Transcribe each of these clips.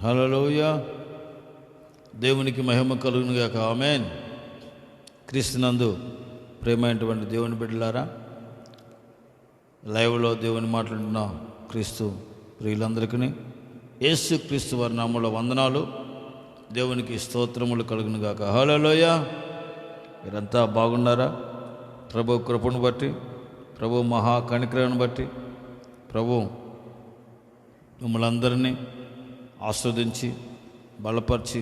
హల్లెలూయా. దేవునికి మహిమ కలుగును గాక. ఆమేన్. క్రీస్తునందు ప్రేమైనటువంటి దేవుని బిడ్డలారా, లైవ్లో దేవుని మాట్లాడుతున్న క్రీస్తు ప్రియులందరికీ యేసు క్రీస్తు వారి నామములో వందనాలు. దేవునికి స్తోత్రములు కలుగును గాక. హల్లెలూయా. మీరంతా బాగున్నారా? ప్రభు కృపను బట్టి, ప్రభు మహా కనికరాన్ని బట్టి ప్రభు మిమ్మల్ని అందరినీ ఆస్వాదించి బలపరిచి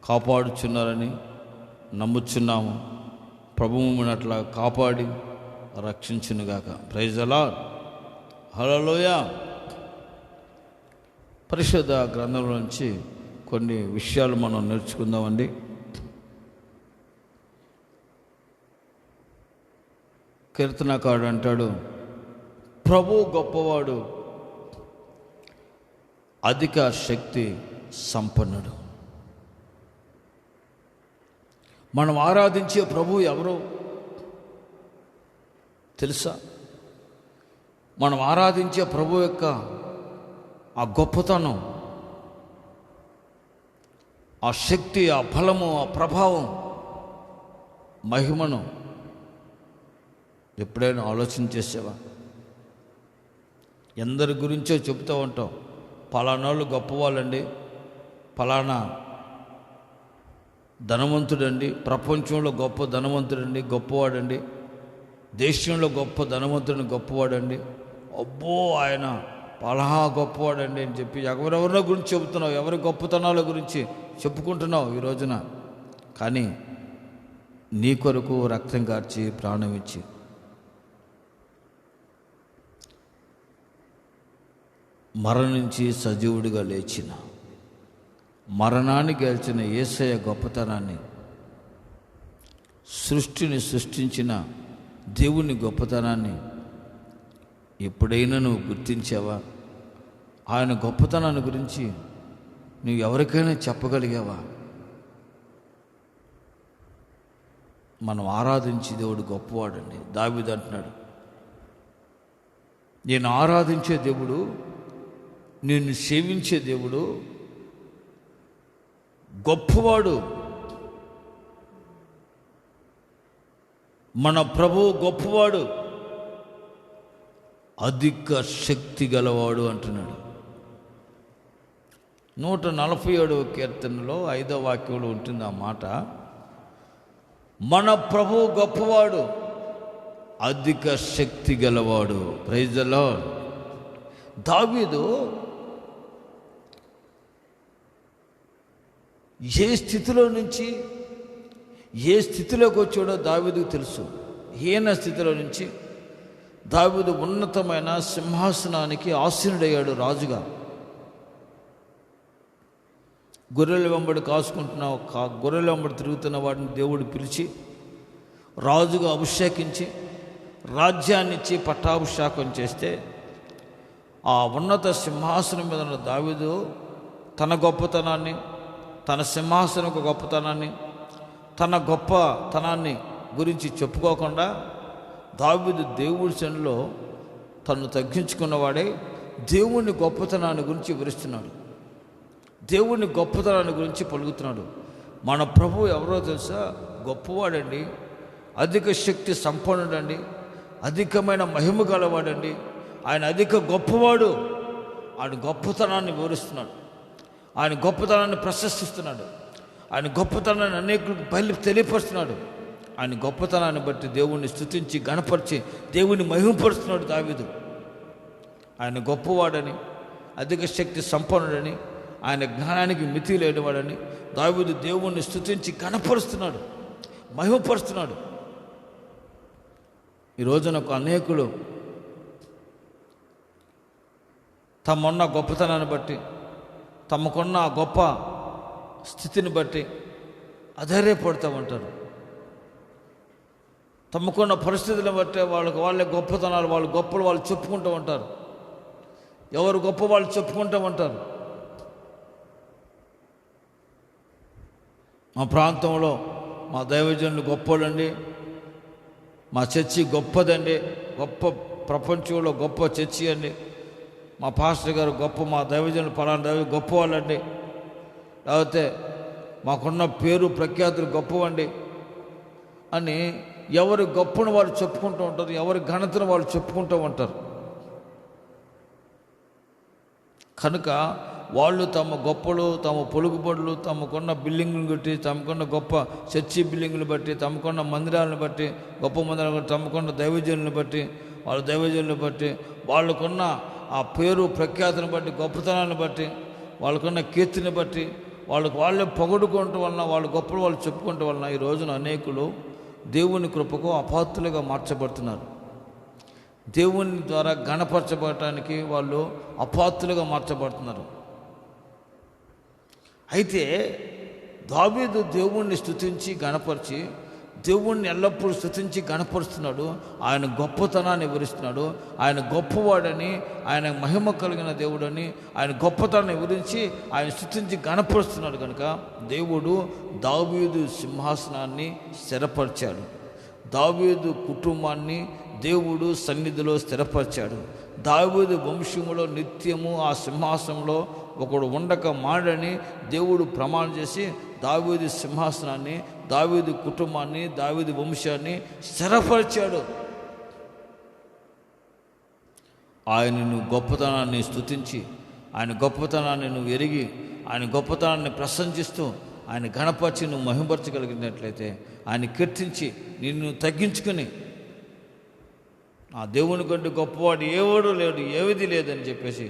కాపాడుచున్నారని నమ్ముచున్నాము. ప్రభువు మిమ్మల్ని అట్లా కాపాడి రక్షించునుగాక. Praise the lord. హల్లెలూయా. పరిశుద్ధ గ్రంథంలో నుంచి కొన్ని విషయాలు మనం నేర్చుకుందామండి. కీర్తనకారుడు అంటాడు, ప్రభు గొప్పవాడు, అధిక శక్తి సంపన్నుడు. మనం ఆరాధించే ప్రభు ఎవరో తెలుసా? మనం ఆరాధించే ప్రభు యొక్క ఆ గొప్పతనం, ఆ శక్తి, ఆ బలము, ఆ ప్రభావం, మహిమను ఎప్పుడైనా ఆలోచన చేసావా? ఎందరి గురించో చెబుతూ ఉంటాం, పలానా వాళ్ళు గొప్పవాళ్ళండి, పలానా ధనవంతుడండి, ప్రపంచంలో గొప్ప ధనవంతుడండి, గొప్పవాడండి, దేశంలో గొప్ప ధనవంతుడిని గొప్పవాడండి, అబ్బో ఆయన పలానా గొప్పవాడండి అని చెప్పి ఎవరెవరినో గురించి చెబుతున్నావు, ఎవరి గొప్పతనాల గురించి చెప్పుకుంటున్నావు ఈ రోజున. కానీ నీ కొరకు రక్తం కార్చి ప్రాణం ఇచ్చి మరణించి సజీవుడిగా లేచిన, మరణాన్ని గెలిచిన యేసయ్య గొప్పతనాన్ని, సృష్టిని సృష్టించిన దేవుని గొప్పతనాన్ని ఎప్పుడైనా నువ్వు గుర్తించావా? ఆయన గొప్పతనాన్ని గురించి నువ్వు ఎవరికైనా చెప్పగలిగావా? మనం ఆరాధించే దేవుడు గొప్పవాడండి. దావీదు అంటున్నాడు, నేను ఆరాధించే దేవుడు, నేను సేవించే దేవుడు గొప్పవాడు. మన ప్రభువు గొప్పవాడు, అధిక శక్తి గలవాడు అంటున్నాడు. 147వ కీర్తనలో 5వ వాక్యంలో ఉంటుంది ఆ మాట. మన ప్రభువు గొప్పవాడు, అధిక శక్తి గలవాడు. Praise the lord. దావీదు ఏ స్థితిలో నుంచి ఏ స్థితిలోకి వచ్చాడో దావీదుకు తెలుసు. హీన స్థితిలో నుంచి దావీదు ఉన్నతమైన సింహాసనానికి ఆసీనుడయ్యాడు రాజుగా. గొర్రెల వెంబడి గొర్రెల వెంబడి తిరుగుతున్న వాడిని దేవుడు పిలిచి రాజుగా అభిషేకించి రాజ్యాన్ని ఇచ్చి పట్టాభిషేకం చేస్తే, ఆ ఉన్నత సింహాసనం మీద ఉన్న దావీదు తన గొప్పతనాన్ని, తన సింహాసనం గొప్పతనాన్ని, తన గొప్పతనాన్ని గురించి చెప్పుకోకుండా దావీదు దేవుడి సన్నిధిలో తను తగ్గించుకున్నవాడే దేవుని గొప్పతనాన్ని గురించి వివరిస్తున్నాడు. దేవుని గొప్పతనాన్ని గురించి పలుకుతున్నాడు. మన ప్రభు ఎవరో తెలుసా? గొప్పవాడండి, అధిక శక్తి సంపన్నుడండి, అధికమైన మహిమ గలవాడండి. ఆయన అధిక గొప్పవాడు. ఆయన గొప్పతనాన్ని వివరిస్తున్నాడు, ఆయన గొప్పతనాన్ని ప్రశంసిస్తున్నాడు, ఆయన గొప్పతనాన్ని అనేకులకు తెలియపరుస్తున్నాడు. ఆయన గొప్పతనాన్ని బట్టి దేవుణ్ణి స్తుతించి గణపరిచి దేవుని మహిమపరుస్తున్నాడు దావీదు. ఆయన గొప్పవాడని, అధిక శక్తి సంపన్నుడని, ఆయన జ్ఞానానికి మితి లేనివాడని దావీదు దేవుణ్ణి స్తుతించి గణపరుస్తున్నాడు, మహిమపరుస్తున్నాడు. ఈ రోజున అనేకులు తమకున్న గొప్పతనాన్ని బట్టి, తమకున్న గొప్ప స్థితిని బట్టి అధైర్యపడుతూ ఉంటారు. తమకున్న పరిస్థితులను బట్టి వాళ్ళే గొప్పతనాలు, వాళ్ళు గొప్పలు వాళ్ళు చెప్పుకుంటూ ఉంటారు. ఎవరు గొప్ప వాళ్ళు చెప్పుకుంటూ ఉంటారు. మా ప్రాంతంలో మా దైవజనులు గొప్పలండి, మా చర్చి గొప్పదండి, గొప్ప ప్రపంచంలో గొప్ప చర్చి అండి, మా పాస్టర్ గారు గొప్ప, మా దైవజనులు పలానా దైవ గొప్పవాళ్ళండి, లేకపోతే మాకున్న పేరు ప్రఖ్యాతులు గొప్పవండి అని ఎవరి గొప్పను వాళ్ళు చెప్పుకుంటూ ఉంటారు, ఎవరి ఘనతను వాళ్ళు చెప్పుకుంటూ ఉంటారు. కనుక వాళ్ళు తమ గొప్పలు, తమ పొలుగుబడులు, తమకున్న బిల్డింగ్లను బట్టి, తమకున్న గొప్ప చర్చి బిల్డింగ్లు బట్టి, తమకున్న మందిరాలను బట్టి, గొప్ప మందిరాలను బట్టి, తమకున్న దైవజనులను బట్టి, వాళ్ళ దైవజనులను బట్టి, వాళ్ళకున్న ఆ పేరు ప్రఖ్యాతిని బట్టి, గొప్పతనాన్ని బట్టి, వాళ్ళకున్న కీర్తిని బట్టి వాళ్ళే పొగడుకోవటం వలన, వాళ్ళ గొప్పలు వాళ్ళు చెప్పుకోవటం వలన ఈ రోజున అనేకులు దేవుని కృపకు అపాత్రులుగా మార్చబడుతున్నారు. దేవుని ద్వారా గణపరచబడటానికి వాళ్ళు అపాత్రులుగా మార్చబడుతున్నారు. అయితే దావీదు దేవుణ్ణి స్తుతించి గణపరిచి, దేవుణ్ణి ఎల్లప్పుడూ స్తుతించి గణపరుస్తున్నాడు. ఆయన గొప్పతనాన్ని వివరిస్తున్నాడు. ఆయన గొప్పవాడని, ఆయన మహిమ కలిగిన దేవుడని, ఆయన గొప్పతనాన్ని వివరించి ఆయన స్తుతించి గణపరుస్తున్నాడు. కనుక దేవుడు దావీదు సింహాసనాన్ని స్థిరపరిచాడు. దావీదు కుటుంబాన్ని దేవుడు సన్నిధిలో స్థిరపరిచాడు. దావీదు వంశములో నిత్యము ఆ సింహాసనంలో ఒకడు ఉండక మాడని దేవుడు ప్రమాణం చేసి దావీదు సింహాసనాన్ని, దావీదు కుటుంబాన్ని, దావీదు వంశాన్ని స్థిరపరిచాడు. ఆయనను గొప్పతనాన్ని స్తుతించి, ఆయన గొప్పతనాన్ని నువ్వు ఎరిగి, ఆయన గొప్పతనాన్ని ప్రశంసిస్తూ ఆయన గణపరిచి నువ్వు మహిమపరచగలిగినట్లయితే, ఆయన కీర్తించి నిన్ను తగ్గించుకుని, ఆ దేవుని కంటే గొప్పవాడు ఎవడు లేడు, ఏది లేదని చెప్పేసి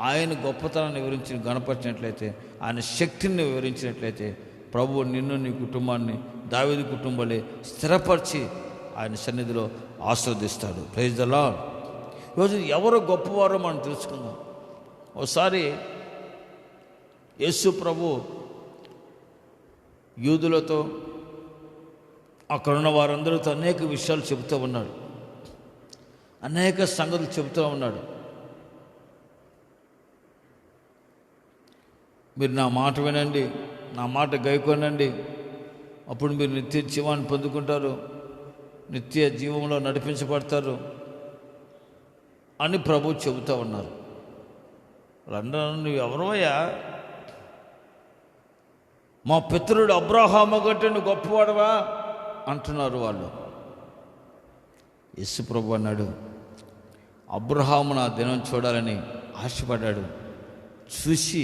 ఆయన గొప్పతనాన్ని వివరించి గణపరిచినట్లయితే, ఆయన శక్తిని వివరించినట్లయితే, ప్రభువు నిన్ను, నీ కుటుంబాన్ని దావీదు కుటుంబాలే స్థిరపరిచి ఆయన సన్నిధిలో ఆస్వాదిస్తాడు. Praise the lord. ఈరోజు ఎవరు గొప్పవారో మనం తెలుసుకుందాం. ఒకసారి యేసు ప్రభు యూదులతో, అక్కడున్న వారందరితో అనేక విషయాలు చెబుతూ ఉన్నాడు, అనేక సంగతులు చెబుతూ ఉన్నాడు. మీరు నా మాట వినండి, నా మాట గైకొనండి, అప్పుడు మీరు నిత్య జీవాన్ని పొందుకుంటారు, నిత్య జీవంలో నడిపించబడతారు అని ప్రభు చెబుతూ ఉన్నారు. వాళ్ళందరూ నువ్వు ఎవరవయ్యా? మా పితరుడు అబ్రహాము కంటే నువ్వు గొప్పవాడవా అంటున్నారు వాళ్ళు. యేసు ప్రభు అన్నాడు, అబ్రహాము నా దినం చూడాలని ఆశపడ్డాడు, చూసి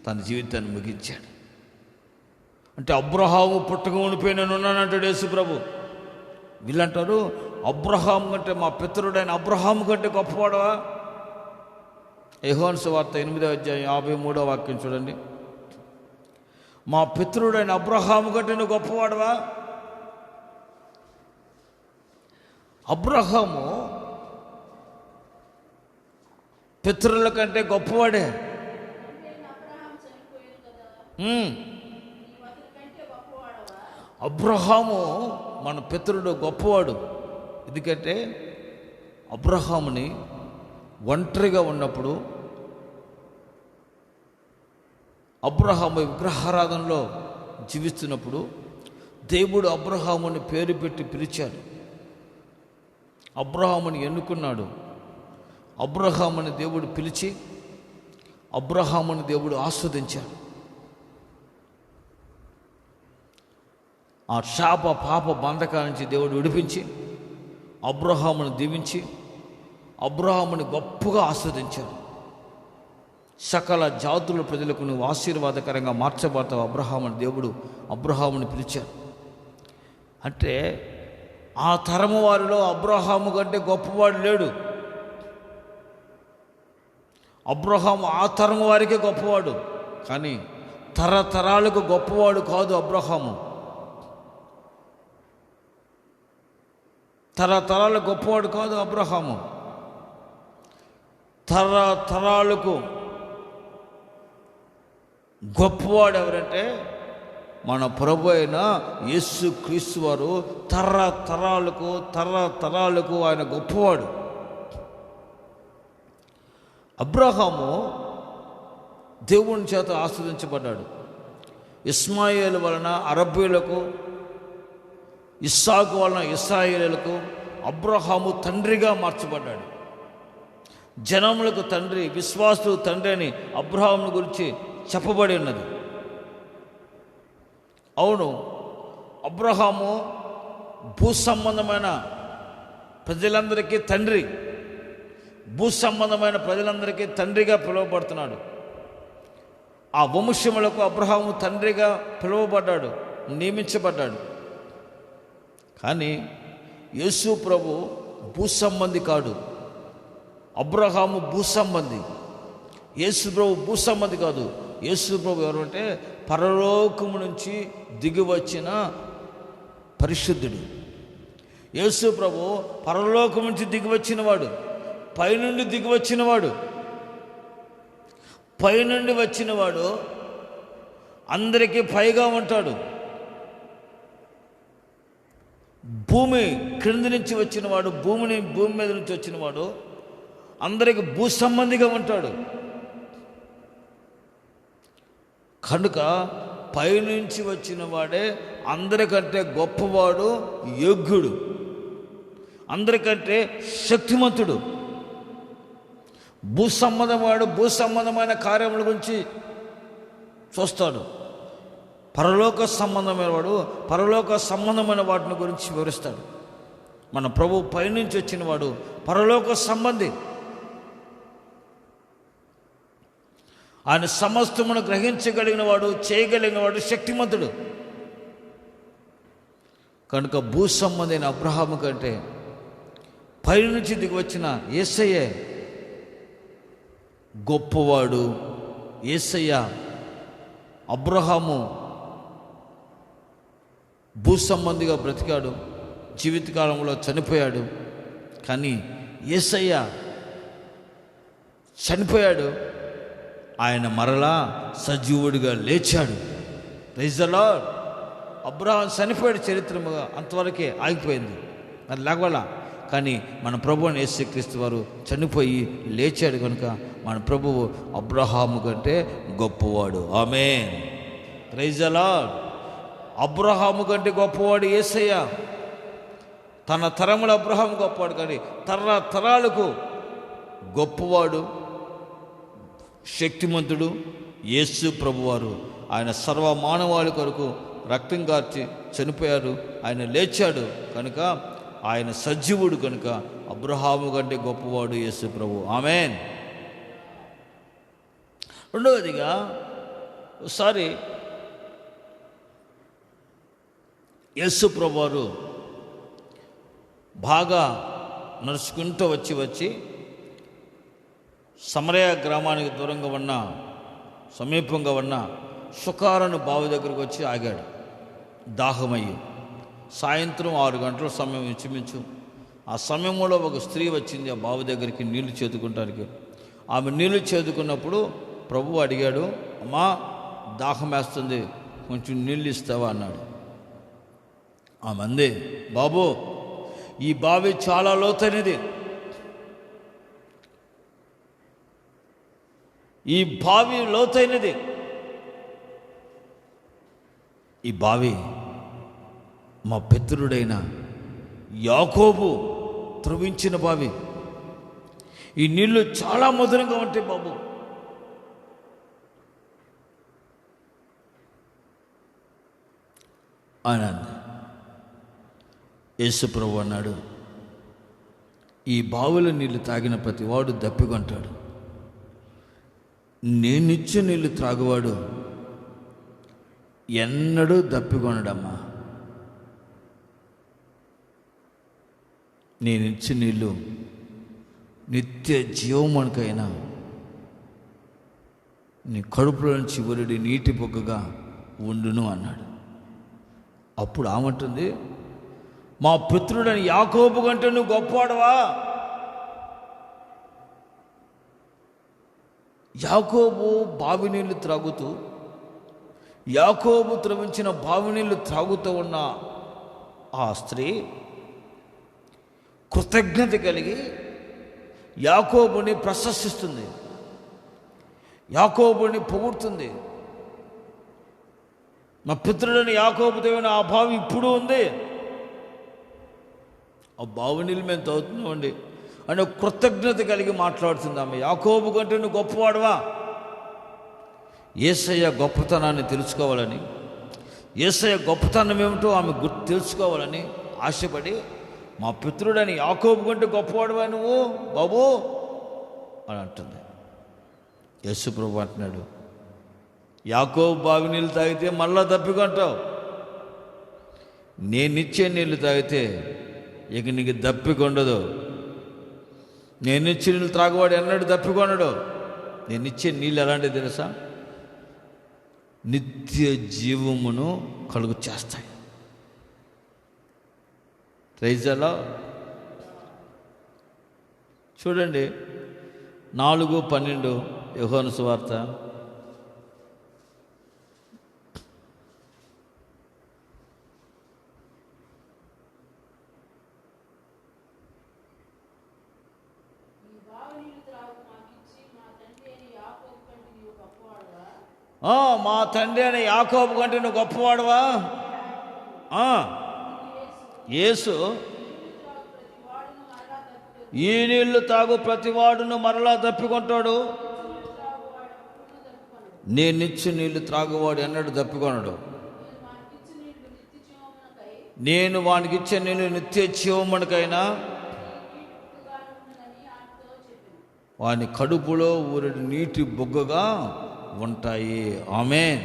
తన జీవితాన్ని ముగించాడు. అంటే అబ్రహాము పుట్టక ఉండిపోయి నేను ఉన్నానంటాడు యేసు ప్రభు. వీళ్ళంటారు అబ్రహాము కంటే, మా పితరుడైన అబ్రహాము కంటే గొప్పవాడవా? యోహాను సువార్త 8వ అధ్యాయం 53వ వాక్యం చూడండి. మా పితరుడైన అబ్రహాము కంటే నువ్వు గొప్పవాడవా? అబ్రహాము పితరుల కంటే గొప్పవాడే. అబ్రహాము మన పితరుడు గొప్పవాడు. ఎందుకంటే అబ్రహాముని ఒంటరిగా ఉన్నప్పుడు, అబ్రహాము విగ్రహారాధనలో జీవిస్తున్నప్పుడు దేవుడు అబ్రహాముని పేరు పెట్టి పిలిచాడు, అబ్రహాముని ఎన్నుకున్నాడు. అబ్రహాముని దేవుడు పిలిచి అబ్రహాముని దేవుడు ఆస్వాదించాడు. ఆ శాప పాప బంధకాల నుంచి దేవుడు విడిపించి అబ్రహాముని దీవించి అబ్రహాముని గొప్పగా ఆస్వాదించాడు. సకల జాతుల ప్రజలకు నువ్వు ఆశీర్వాదకరంగా మార్చబడతావు అబ్రహాముని దేవుడు అబ్రహాముని పిలిచాడు. అంటే ఆ తరము వారిలో అబ్రహాము కంటే గొప్పవాడు లేడు. అబ్రహాము ఆ తరము వారికే గొప్పవాడు, కానీ తరతరాలకు గొప్పవాడు కాదు అబ్రహాము. తరతరాలకు గొప్పవాడు కాదు అబ్రహాము. తరతరాలకు గొప్పవాడు ఎవరంటే మన ప్రభు అయిన యేసు క్రీస్తు వారు. తరతరాలకు ఆయన గొప్పవాడు. అబ్రహాము దేవుని చేత ఆస్వాదించబడ్డాడు. ఇస్మాయేలు వలన అరబ్బీలకు, ఇస్సాకు వలన ఇశ్రాయేలులకు అబ్రహాము తండ్రిగా మార్చబడ్డాడు. జనములకు తండ్రి, విశ్వాసులకు తండ్రి అని అబ్రహామును గురించి చెప్పబడి ఉన్నది. అవును, అబ్రహాము భూ సంబంధమైన ప్రజలందరికీ తండ్రి, భూ సంబంధమైన ప్రజలందరికీ తండ్రిగా పిలువబడుతున్నాడు. ఆ వంశములకు అబ్రహాము తండ్రిగా పిలువబడ్డాడు, నియమించబడ్డాడు. కానీ యేసు ప్రభు భూ సంబంధి కాడు. అబ్రహాము భూ సంబంధి, యేసు ప్రభు భూ సంబంధి కాదు. యేసు ప్రభు ఎవరు అంటే పరలోకము నుంచి దిగి వచ్చిన పరిశుద్ధుడు. యేసు ప్రభు పరలోకం నుంచి దిగి వచ్చినవాడు, పైనుండి దిగి వచ్చినవాడు. పైనుండి వచ్చినవాడు అందరికీ పైగా ఉంటాడు. భూమి క్రింది నుంచి వచ్చినవాడు, భూమి మీద నుంచి వచ్చినవాడు అందరికి భూ సంబంధిగా ఉంటాడు. కనుక పైనుంచి వచ్చిన వాడే అందరికంటే గొప్పవాడు, యోగ్యుడు, అందరికంటే శక్తిమంతుడు. భూ సంబంధమైన కార్యముల గురించి చూస్తాడు. పరలోక సంబంధమైన వాడు పరలోక సంబంధమైన వాటిని గురించి వివరిస్తాడు. మన ప్రభు పైనుంచి వచ్చిన వాడు పరలోక సంబంధి. ఆయన సమస్తమును గ్రహించగలిగిన వాడు, చేయగలిగిన వాడు, శక్తిమంతుడు. కనుక భూ సంబంధైన అబ్రహాము కంటే పైనుంచి దిగి వచ్చిన యేసయ్యే గొప్పవాడు. యేసయ్య, అబ్రహాము భూ సంబంధిగా బ్రతికాడు, జీవితకాలంలో చనిపోయాడు. కానీ యేసయ్య చనిపోయాడు, ఆయన మరలా సజీవుడిగా లేచాడు. Praise the lord. అబ్రహాం చనిపోయాడు, చరిత్రముగా అంతవరకే ఆగిపోయింది, అది లేకపోలా. కానీ మన ప్రభువు యేసుక్రీస్తు వారు చనిపోయి లేచాడు కనుక మన ప్రభువు అబ్రహాము కంటే గొప్పవాడు. Amen. Praise the lord. Abraham కంటే గొప్పవాడు యేసయ్య. తన తరముల అబ్రహాము గొప్పవాడు, కానీ తరాలకు గొప్పవాడు, శక్తిమంతుడు యేసు ప్రభువారు. ఆయన సర్వ మానవాళి కొరకు రక్తం కార్చి చనిపోయాడు, ఆయన లేచాడు కనుక ఆయన సజీవుడు కనుక అబ్రహాము కంటే గొప్పవాడు యేసు ప్రభు. ఆమేన్. రెండవదిగా ఒకసారి యేసు ప్రభువారు బాగా నడుచుకుంటూ వచ్చి సమరయ గ్రామానికి దూరంగా ఉన్న సమీపంగా ఉన్న సుకారను బావి దగ్గరకు వచ్చి ఆగాడు దాహమయ్యి. సాయంత్రం 6 గంటల సమయం ఇంచుమించు. ఆ సమయంలో ఒక స్త్రీ వచ్చింది ఆ బావి దగ్గరికి నీళ్లు చేదుకుంటానికి. ఆమె నీళ్లు చేదుకున్నప్పుడు ప్రభువు అడిగాడు, అమ్మా దాహం వేస్తుంది, కొంచెం నీళ్ళు ఇస్తావా అన్నాడు. ఆమె అంది, బాబు ఈ బావి చాలా లోతైనది, ఈ బావి లోతైనది, ఈ బావి మా పితరుడైన యాకోబు త్రవ్వించిన బావి, ఈ నీళ్లు చాలా మధురంగా ఉంటాయి బాబు. అనండి. యేసు ప్రభు అన్నాడు, ఈ బావుల నీళ్లు తాగిన ప్రతి వాడు దప్పికొంటాడు, నేనిచ్చే నీళ్లు త్రాగువాడు ఎన్నడూ దప్పికొనడమ్మా. నేనిచ్చే నీళ్ళు నిత్య జీవమునికైనా నీ కడుపులో నుంచి చివరిడి నీటి పొగ్గగా ఉండును అన్నాడు. అప్పుడు ఆమంటుంది, మా పుత్రుడని యాకోబు కంటే నువ్వు గొప్పవాడవా? యాకోబు బావి నీళ్లు త్రాగుతూ, యాకోబు త్రవించిన బావి నీళ్లు త్రాగుతూ ఉన్న ఆ స్త్రీ కృతజ్ఞత కలిగి యాకోబుని ప్రశంసిస్తుంది, యాకోబుని పొగుడుతుంది. మా పితరుడని యాకోబు తవ్విన ఆ బావి ఇప్పుడు ఉంది, ఆ బావి నీళ్ళు మేము తాగుతున్నామండి, అని కృతజ్ఞత కలిగి మాట్లాడుతుంది ఆమె. యాకోబు కంటే నువ్వు గొప్పవాడువా? యేసయ్య గొప్పతనాన్ని తెలుసుకోవాలని, యేసయ్య గొప్పతనం ఏమిటో ఆమె తెలుసుకోవాలని ఆశపడి, మా పితరుడని యాకోబు కంటే గొప్పవాడువా నువ్వు బాబు అని అంటుంది. యేసు ప్రభు అంటున్నాడు, యాకోబు బావి నీళ్ళు తాగితే మళ్ళా దప్పికొంటావు, నేనిచ్చే నీళ్ళు తాగితే ఇక నీకు దప్పికొండదు. నేనిచ్చే నీళ్ళు త్రాగువాడు ఎన్నడూ దప్పికొనడు. నేనిచ్చే నీళ్ళు ఎలాంటివి తెలుసా? నిత్య జీవమును కలుగు చేస్తాయి. ప్రైజలా చూడండి, 4:12 యోహాను సువార్త. మా తండ్రి అని యాకోబు కంటే నువ్వు గొప్పవాడువా? యేసు, ఈ నీళ్లు తాగు ప్రతివాడును మరలా దప్పికొంటాడు, నేనిచ్చి నీళ్లు త్రాగువాడు ఎన్నడూ దప్పికొనడు. నేను వానికి ఇచ్చే నీళ్ళు నిత్య జీవమునకైనా వాని కడుపులో ఊరడి నీటి బొగ్గగా ఉంటాయి. ఆమేన్.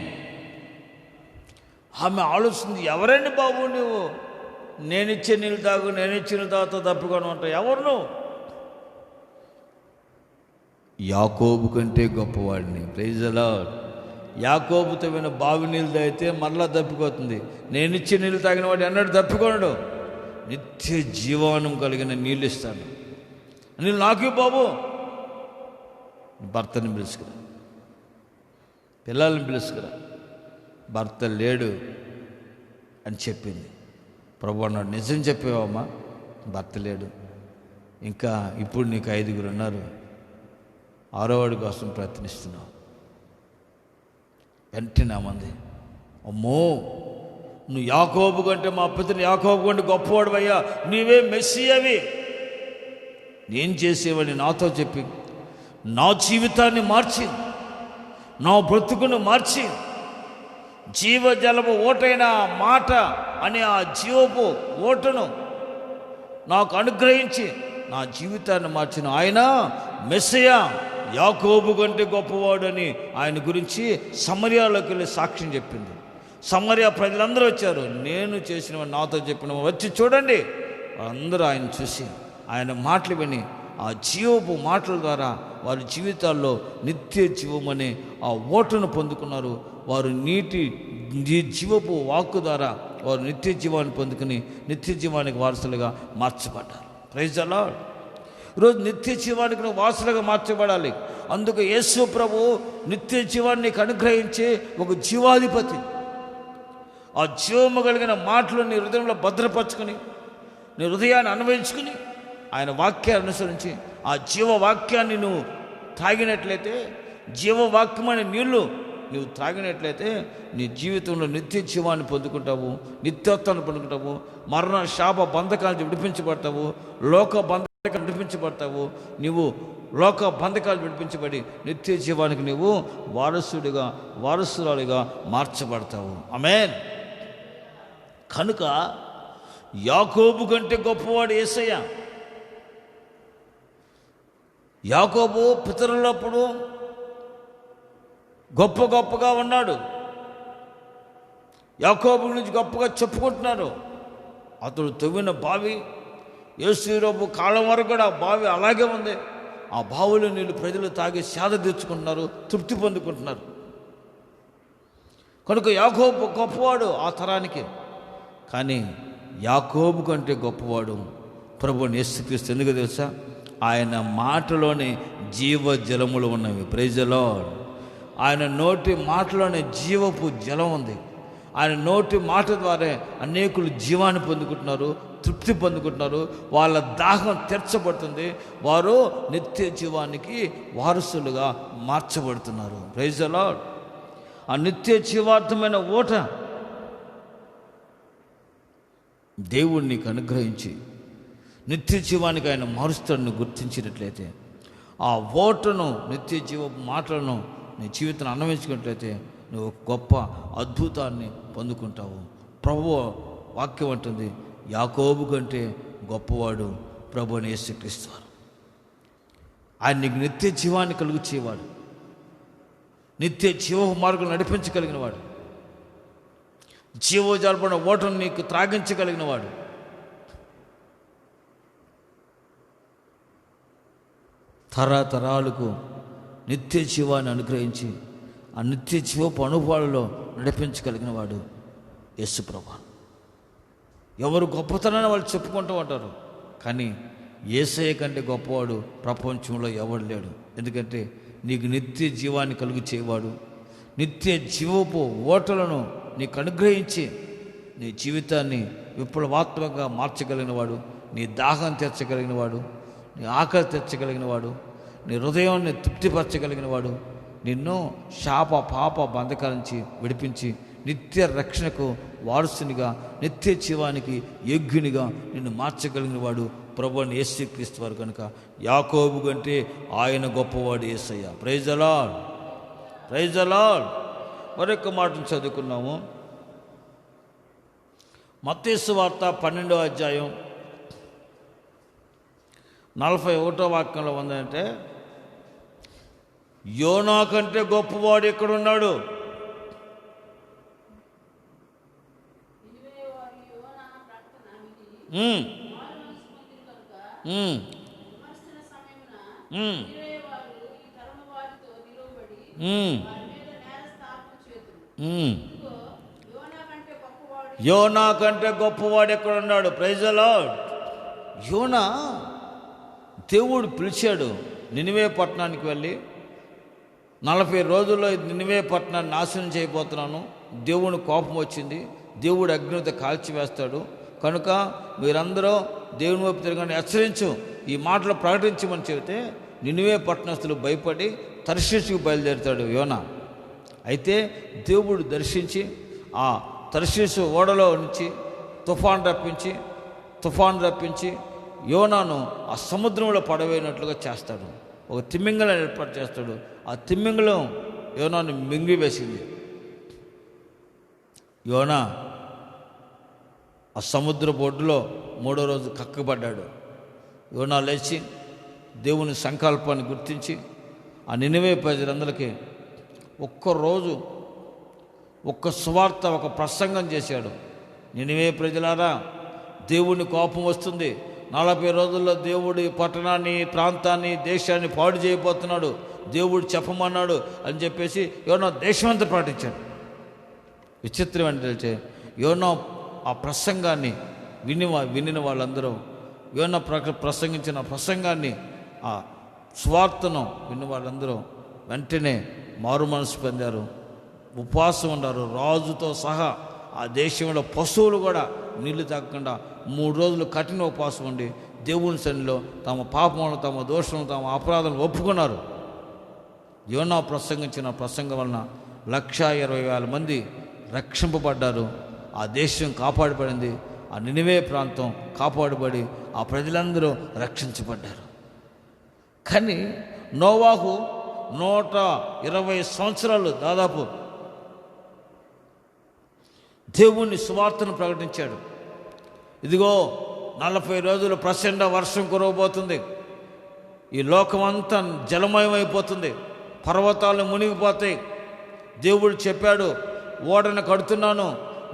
ఆమె ఆలోచింది, ఎవరండి బాబు నువ్వు? నేనిచ్చే నీళ్ళు తాగు, నేనిచ్చిన తర్వాత తప్పుకొని ఉంటావు. ఎవరు నువ్వు? యాకోబు కంటే గొప్పవాడిని. Praise the lord. యాకోబు తవ్విన బావి నీళ్ళు తాగితే మరలా తప్పిపోతుంది. నేనిచ్చే నీళ్ళు తాగిన వాడు ఎన్నడూ తప్పికొనడు. నిత్య జీవానం కలిగిన నీళ్ళు ఇస్తాను. నీళ్ళు నాకే బాబు. భర్తని పిలుచుకురా, పిల్లల్ని పిలుచుకురా. భర్త లేడు అని చెప్పింది. ప్రభు అన్నాడు, నిజం చెప్పేవమ్మా, భర్త లేడు. ఇంకా ఇప్పుడు నీకు 5 ఉన్నారు, 6వాడి కోసం ప్రయత్నిస్తున్నావు. వెంటనే మంది, అమ్మో నువ్వు యాకోబు కంటే, మా పితని యాకోబు కంటే గొప్పవాడు అయ్యా, నీవే మెస్సియావి. నేను చేసేవాడిని నాతో చెప్పి నా జీవితాన్ని మార్చి, నా బ్రతుకును మార్చి, జీవజలము ఓటైన మాట అనే ఆ జీవపు ఓటను నాకు అనుగ్రహించి నా జీవితాన్ని మార్చిన ఆయన మెస్సియా, యాకోబు కంటే గొప్పవాడని ఆయన గురించి సమరయాలోకి వెళ్ళి సాక్ష్యం చెప్పింది. సమరయ ప్రజలందరూ వచ్చారు. నేను చేసిన నాతో చెప్పిన వచ్చి చూడండి. అందరూ ఆయన చూసి ఆయన మాటలు విని ఆ జీవపు మాటల ద్వారా వారి జీవితాల్లో నిత్య జీవమనే ఆ ఓటును పొందుకున్నారు. వారు జీవపు వాక్కు ద్వారా వారు నిత్య జీవాన్ని పొందుకుని నిత్య జీవానికి వారసులుగా మార్చబడ్డారు. Praise the lord. ఈరోజు నిత్య జీవానికి వారసులుగా మార్చబడాలి. అందుకు యేసు ప్రభు నిత్య జీవాన్ని అనుగ్రహించే ఒక జీవాధిపతి. ఆ జీవము కలిగిన మాటలు నీ హృదయంలో భద్రపరచుకొని, నీ హృదయాన్ని అన్వయించుకుని, ఆయన వాక్యాన్ని అనుసరించి ఆ జీవవాక్యాన్ని నువ్వు త్రాగినట్లయితే, జీవవాక్యమైన నీళ్లు నువ్వు త్రాగినట్లయితే నీ జీవితంలో నిత్య జీవాన్ని పొందుకుంటావు, నిత్యత్వాన్ని పొందుకుంటావు, మరణ శాప బంధకాల నుంచి విడిపించబడతావు, లోక బంధకాలు విడిపించబడతావు. నువ్వు లోక బంధకాలు విడిపించబడి నిత్య జీవానికి నువ్వు వారసురాలుగా మార్చబడతావు. ఆమేన్. కనుక యాకోబు కంటే గొప్పవాడు యేసయ్య. యాకోబు పితరులప్పుడు గొప్పగా ఉన్నాడు. యాకోబు గురించి గొప్పగా చెప్పుకుంటున్నారు. అతడు తవ్విన బావి యేసుప్రభు కాలం వరకు కూడా ఆ బావి అలాగే ఉంది. ఆ బావిలో నీళ్ళు ప్రజలు తాగి సేద తీర్చుకుంటున్నారు, తృప్తి పొందుకుంటున్నారు. కనుక యాకోబు గొప్పవాడు ఆ తరానికి. కానీ యాకోబు కంటే గొప్పవాడు ప్రభువుని యేసుక్రీస్తు. ఎందుకు తెలుసా? ఆయన మాటలోనే జీవజలములు ఉన్నవి. Praise the lord. ఆయన నోటి మాటలోనే జీవపు జలం ఉంది. ఆయన నోటి మాట ద్వారా అనేకులు జీవాన్ని పొందుకుంటున్నారు, తృప్తి పొందుకుంటున్నారు, వాళ్ళ దాహం తీర్చబడుతుంది, వారు నిత్య జీవానికి వారసులుగా మార్చబడుతున్నారు. Praise the lord. ఆ నిత్య జీవార్థమైన ఓట దేవుడు నీకు అనుగ్రహించి నిత్య జీవానికి ఆయన మారుస్తాడని గుర్తించినట్లయితే, ఆ ఓటను నిత్య జీవ మాటలను నీ జీవితాన్ని అన్వయించుకున్నట్లయితే నువ్వు గొప్ప అద్భుతాన్ని పొందుకుంటావు. ప్రభువు వాక్యం అంటుంది, యాకోబు కంటే గొప్పవాడు ప్రభు అయిన యేసుక్రీస్తు వారు. ఆయన నీకు నిత్య జీవాన్ని కలుగు చేయవాడు, నిత్య జీవ మార్గం నడిపించగలిగిన వాడు, జీవోజాలపడిన ఓటను నీకు త్రాగించగలిగిన వాడు. తరతరాలకు నిత్య జీవాన్ని అనుగ్రహించి ఆ నిత్య జీవపు అనుభవాలలో నడిపించగలిగిన వాడు యేసు ప్రభువు. ఎవరు గొప్పతనాన్ని వాళ్ళు చెప్పుకుంటూ ఉంటారు, కానీ యేసయ్య కంటే గొప్పవాడు ప్రపంచంలో ఎవడు లేడు. ఎందుకంటే నీకు నిత్య జీవాన్ని కలుగు చేయవాడు, నిత్య జీవపు ఓటలను నీకు అనుగ్రహించి నీ జీవితాన్ని విప్లవాత్మకంగా మార్చగలిగిన వాడు, నీ దాహం తీర్చగలిగిన వాడు, నీ ఆకలి తెచ్చగలిగిన వాడు, నీ హృదయాన్ని తృప్తిపరచగలిగిన వాడు, నిన్ను శాప పాప బంధకాల నుంచి విడిపించి నిత్య రక్షణకు వారసునిగా, నిత్య జీవానికి యోగ్యునిగా నిన్ను మార్చగలిగిన వాడు ప్రభువైన యేసుక్రీస్తు వారు. కనుక యాకోబు కంటే ఆయన గొప్పవాడు యేసయ్య. Praise the lord, praise the lord. మరొక మాటను చదువుకున్నాము. మత్తయి సువార్త 12వ అధ్యాయం 41వ వాక్యంలో ఉందంటే, యోనా కంటే గొప్పవాడు ఎక్కడున్నాడు? యోనా కంటే గొప్పవాడు ఎక్కడున్నాడు? Praise the lord. యోనా దేవుడు పిలిచాడు నినివే పట్టణానికి వెళ్ళి, 40 రోజుల్లో నినివే పట్టణాన్ని నాశనం చేయబోతున్నాను, దేవుని కోపం వచ్చింది, దేవుడు అగ్నితో కాల్చివేస్తాడు, కనుక మీరందరూ దేవుని వైపు తిరగని హెచ్చరించు, ఈ మాటలు ప్రకటించమని చెబితే నినివే పట్టణస్తులు భయపడి తర్షీషుకు బయలుదేరుతాడు యోనా. అయితే దేవుడు దర్శించి ఆ తర్షీషు ఓడలో నుంచి తుఫాన్ రప్పించి యోనాను ఆ సముద్రంలో పడవేయనట్లుగా చేస్తాడు. ఒక తిమ్మింగళం ఏర్పాటు చేస్తాడు. ఆ తిమ్మింగళం యోనాను మింగివేసింది. యోనా ఆ సముద్ర బొడ్డులో 3వ రోజు కక్కబడ్డాడు. యోనా లేచి దేవుని సంకల్పాన్ని గుర్తించి ఆ నినివే ప్రజలందరికీ ఒక్కరోజు ఒక్క సువార్త, ఒక ప్రసంగం చేశాడు. నినివే ప్రజలారా, దేవుని కోపం వస్తుంది, 40 రోజుల్లో దేవుడి పట్టణాన్ని, ప్రాంతాన్ని, దేశాన్ని పాడు చేయబోతున్నాడు, దేవుడు చెప్పమన్నాడు అని చెప్పేసి యోనా దేశమంతా ప్రకటించాడు. విచిత్రం ఏంటంటే యోనా ఆ ప్రసంగాన్ని వినిన వాళ్ళందరూ, యోనా ప్రసంగించిన ప్రసంగాన్ని, ఆ స్వార్థను విన్న వాళ్ళందరూ వెంటనే మారు మనసు పొందారు, ఉపవాసం ఉన్నారు. రాజుతో సహా ఆ దేశంలో పశువులు కూడా నీళ్లు తాగకుండా 3 రోజులు కఠిన ఉపవాసం ఉండి దేవుని సన్నిధిలో తమ పాపములను, తమ దోషములను, తమ అపరాధాలను ఒప్పుకున్నారు. యోనా ప్రసంగించిన ప్రసంగం వలన 120,000 మంది రక్షింపబడ్డారు. ఆ దేశం కాపాడబడింది, ఆ నినివే ప్రాంతం కాపాడబడి ఆ ప్రజలందరూ రక్షించబడ్డారు. కానీ నోవాహు 120 సంవత్సరాలు దాదాపు దేవుని సువార్తను ప్రకటించాడు. ఇదిగో 40 రోజులు ప్రచండ వర్షం కురవబోతుంది, ఈ లోకమంతా జలమయమైపోతుంది, పర్వతాలు మునిగిపోతాయి, దేవుడు చెప్పాడు ఓడను కడుతున్నాను,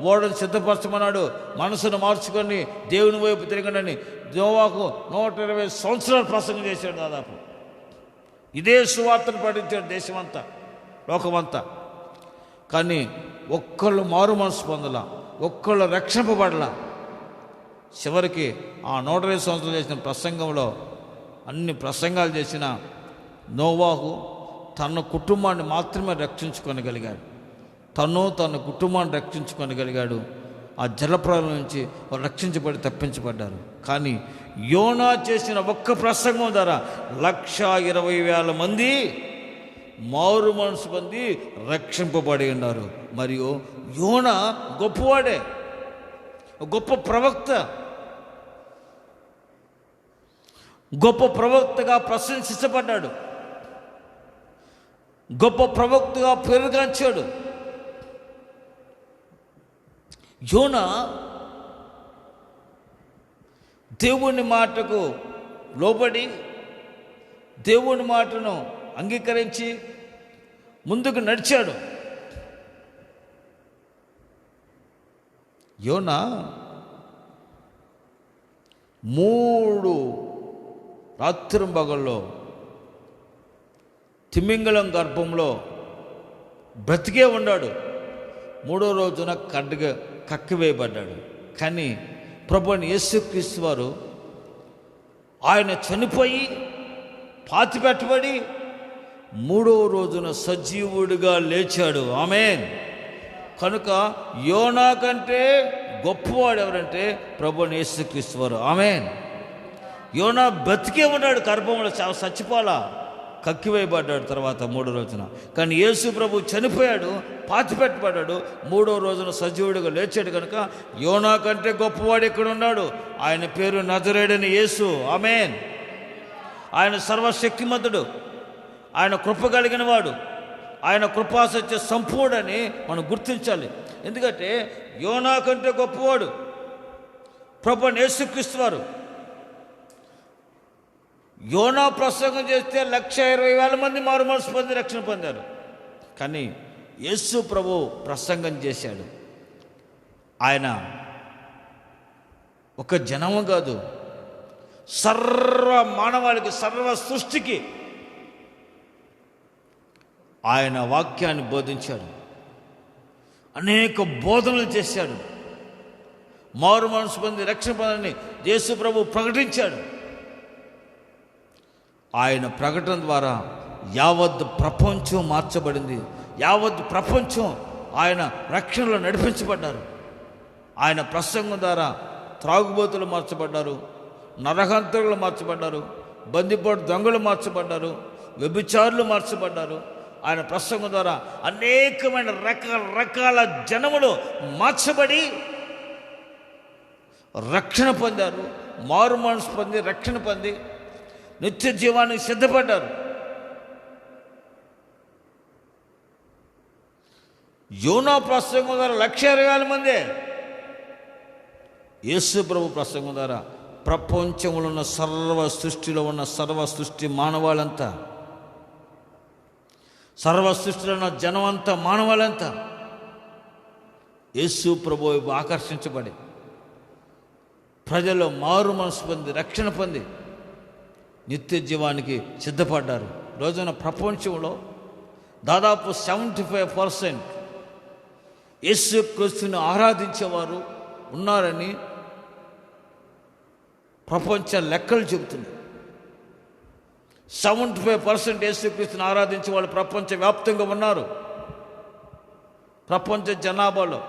ఓడను సిద్ధపరచమన్నాడు, మనసును మార్చుకొని దేవుని వైపు తిరగండి. నోవాహు 120 సంవత్సరాలు ప్రసంగం చేశాడు. దాదాపు ఇదే సువార్తను ప్రకటించాడు దేశమంతా, లోకమంతా. కానీ ఒక్కళ్ళు మారు మనసు పొందలా, ఒక్కళ్ళు రక్షింపబడలా. చివరికి ఆ 120 సంవత్సరాలు చేసిన ప్రసంగంలో, అన్ని ప్రసంగాలు చేసిన నోవాహు తన కుటుంబాన్ని మాత్రమే రక్షించుకొనగలిగాడు. తన కుటుంబాన్ని రక్షించుకొనగలిగాడు. ఆ జలప్రలయం నుంచి రక్షించబడి తప్పించబడ్డారు. కానీ యోనా చేసిన ఒక్క ప్రసంగం ద్వారా 120,000 మంది మారు మనసు పొంది రక్షింపబడి ఉన్నారు. మరియు యోనా గొప్పవాడే, గొప్ప ప్రవక్త. గొప్ప ప్రవక్తగా ప్రశంసించబడ్డాడు, గొప్ప ప్రవక్తగా పేరుగాంచాడు. యోనా దేవుని మాటకు లోబడి దేవుని మాటను అంగీకరించి ముందుకు నడిచాడు. యోనా 3 రాత్రింబగల్లో తిమింగలం గర్భంలో బ్రతికే ఉన్నాడు. 3వ రోజున కక్కివేయబడ్డాడు. కానీ ప్రభువైన యేసుక్రీస్తు వారు ఆయన చనిపోయి పాతిపెట్టబడి 3వ రోజున సజీవుడిగా లేచాడు. ఆమేన్. కనుక యోనా కంటే గొప్పవాడు ఎవరంటే ప్రభువైన యేసుక్రీస్తు వారు. ఆమేన్. యోనా బ్రతికే ఉన్నాడు, గర్భంలో చచ్చిపోలా, కక్కివేయబడ్డాడు తర్వాత 3వ రోజున. కానీ యేసు ప్రభు చనిపోయాడు, పాతిపెట్టబడ్డాడు, 3వ రోజున సజీవుడిగా లేచాడు. కనుక యోనా కంటే గొప్పవాడు ఇక్కడ ఉన్నాడు. ఆయన పేరు నజరేయుడైన యేసు. ఆమేన్. ఆయన సర్వశక్తిమంతుడు, ఆయన కృప కలిగిన వాడు, ఆయన కృపాసత్య సంపూర్ణని మనం గుర్తించాలి. ఎందుకంటే యోనా కంటే గొప్పవాడు ప్రభువైన యేసుక్రీస్తు వారు. యోనా ప్రసంగం చేస్తే 1,20,000 మంది మారు మనసు పొంది రక్షణ పొందారు. కానీ యేసు ప్రభు ప్రసంగం చేశాడు. ఆయన ఒక జనము కాదు, సర్వ మానవాళికి, సర్వ సృష్టికి ఆయన వాక్యాన్ని బోధించాడు. అనేక బోధనలు చేశాడు. మారు మనసు పొంది రక్షణ పొందని యేసు ప్రభు ప్రకటించాడు. ఆయన ప్రకటన ద్వారా యావత్ ప్రపంచం మార్చబడింది. యావత్ ప్రపంచం ఆయన రక్షణలో నడిపించబడ్డారు. ఆయన ప్రసంగం ద్వారా త్రాగుబోతులు మార్చబడ్డారు, నరహంతకులు మార్చబడ్డారు, బందిపోటు దొంగలు మార్చబడ్డారు, వ్యభిచారులు మార్చబడ్డారు. ఆయన ప్రసంగం ద్వారా అనేకమైన రకరకాల జనములు మార్చబడి రక్షణ పొందారు. మారు మనసు పొంది రక్షణ పొంది నిత్య జీవానికి సిద్ధపడ్డారు. యోనా ప్రసంగం ద్వారా 1,20,000 మందే. యేసు ప్రభు ప్రసంగం ద్వారా ప్రపంచంలో ఉన్న సర్వ సృష్టిలో ఉన్న సర్వ సృష్టి మానవాళ్ళంతా, సర్వ సృష్టిలో ఉన్న జనమంతా, మానవాళ్ళంతా యేసు ప్రభు వైపు ఆకర్షించబడి ప్రజలు మారు మనసు పొంది రక్షణ పొంది నిత్య జీవానికి సిద్ధపడ్డారు. రోజున ప్రపంచంలో దాదాపు 75% యేసు క్రీస్తుని ఆరాధించేవారు ఉన్నారని ప్రపంచ లెక్కలు చెబుతున్నాయి. 75% యేసుక్రీస్తుని ఆరాధించే వాళ్ళు ప్రపంచ వ్యాప్తంగా ఉన్నారు. ప్రపంచ జనాభాలో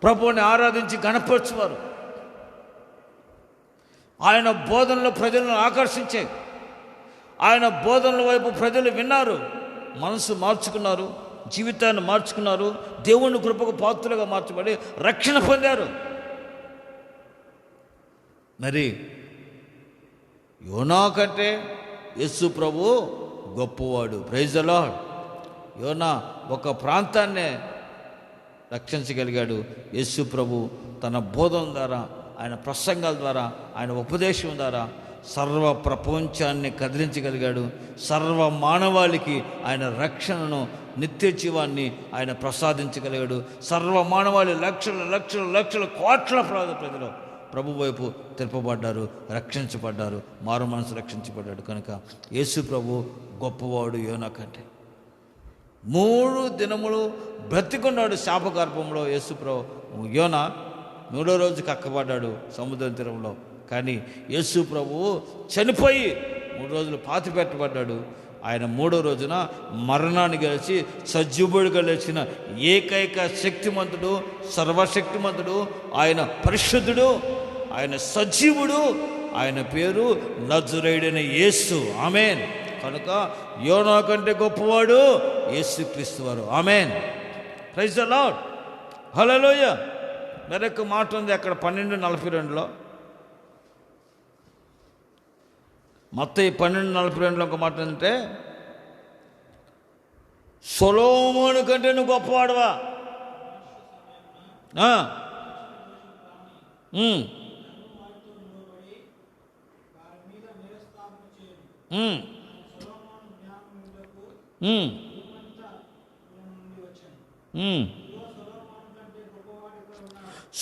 ప్రభువుని ఆరాధించి గణపరచువారు. ఆయన బోధనలో ప్రజలను ఆకర్షించే, ఆయన బోధనల వైపు ప్రజలు విన్నారు, మనసు మార్చుకున్నారు, జీవితాన్ని మార్చుకున్నారు, దేవుని కృపకు పాత్రలుగా మార్చబడి రక్షణ పొందారు. మరి యోనా కంటే యేసు ప్రభు గొప్పవాడు. Praise the lord. యోనా ఒక ప్రాంతాన్నే రక్షించగలిగాడు. యేసు ప్రభు తన బోధన ద్వారా, ఆయన ప్రసంగాల ద్వారా, ఆయన ఉపదేశం ద్వారా సర్వ ప్రపంచాన్ని కదిలించగలిగాడు. సర్వ మానవాళికి ఆయన రక్షణను, నిత్య జీవాన్ని ఆయన ప్రసాదించగలిగాడు. సర్వ మానవాళి లక్షల లక్షల లక్షల కోట్ల ప్రజలు ప్రభు వైపు తిరపబడ్డారు, రక్షించబడ్డారు, మారు మనసు రక్షించబడ్డాడు. కనుక యేసు ప్రభు గొప్పవాడు యోనా కంటే. 3 దినములు బ్రతికున్నాడు శాపగర్భంలో యేసు ప్రభు. యోనా 3వ రోజు కక్కబడ్డాడు సముద్రం తీరంలో. కానీ యేసు ప్రభువు చనిపోయి 3 రోజులు పాతి పెట్టబడ్డాడు. ఆయన 3వ రోజున మరణాన్ని గెలిచి సజీవుడిగా లేచిన ఏకైక శక్తిమంతుడు, సర్వశక్తిమంతుడు, ఆయన పరిశుద్ధుడు, ఆయన సజీవుడు, ఆయన పేరు నజరేయుడైన యేసు. ఆమేన్. కనుక యోనా కంటే గొప్పవాడు యేసుక్రీస్తు వారు. Amen. Praise the lord. Hallelujah. మరొక మాట ఉంది అక్కడ 12:42లో, మత్తయి 12:42 ఒక మాట ఏంటంటే, సొలొమోను కంటే నువ్వు గొప్పవాడవా?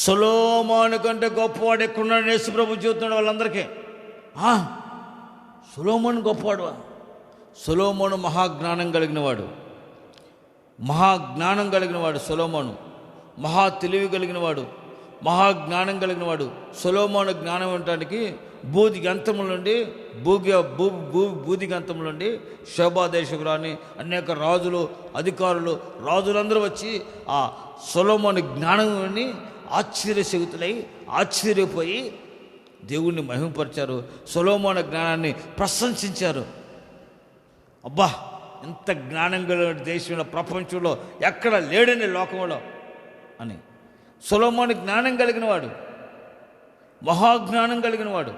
సొలొమోను కంటే గొప్పవాడు ఎక్కడున్నాడు? యేసు ప్రభు చెబుతున్నాడు వాళ్ళందరికీ. సొలొమోను గొప్పవాడువా? సొలొమోను మహాజ్ఞానం కలిగినవాడు, మహాజ్ఞానం కలిగినవాడు సొలొమోను. మహా తెలివి కలిగినవాడు, మహాజ్ఞానం కలిగినవాడు. సొలొమోను జ్ఞానం ఉండటానికి బూది గంతముల నుండి బూది గంతముల నుండి శోభాదేశకు రాని అనేక రాజులు, అధికారులు, రాజులందరూ వచ్చి ఆ సొలొమోను జ్ఞానం విని ఆశ్చర్యశక్తులై ఆశ్చర్యపోయి దేవుణ్ణి మహిమపరిచారు. సొలొమోను జ్ఞానాన్ని ప్రశంసించారు. అబ్బా, ఎంత జ్ఞానం కలిగిన దేశంలో, ప్రపంచంలో ఎక్కడ లేడని లోకంలో అని. సొలొమోను జ్ఞానం కలిగినవాడు, మహాజ్ఞానం కలిగినవాడు.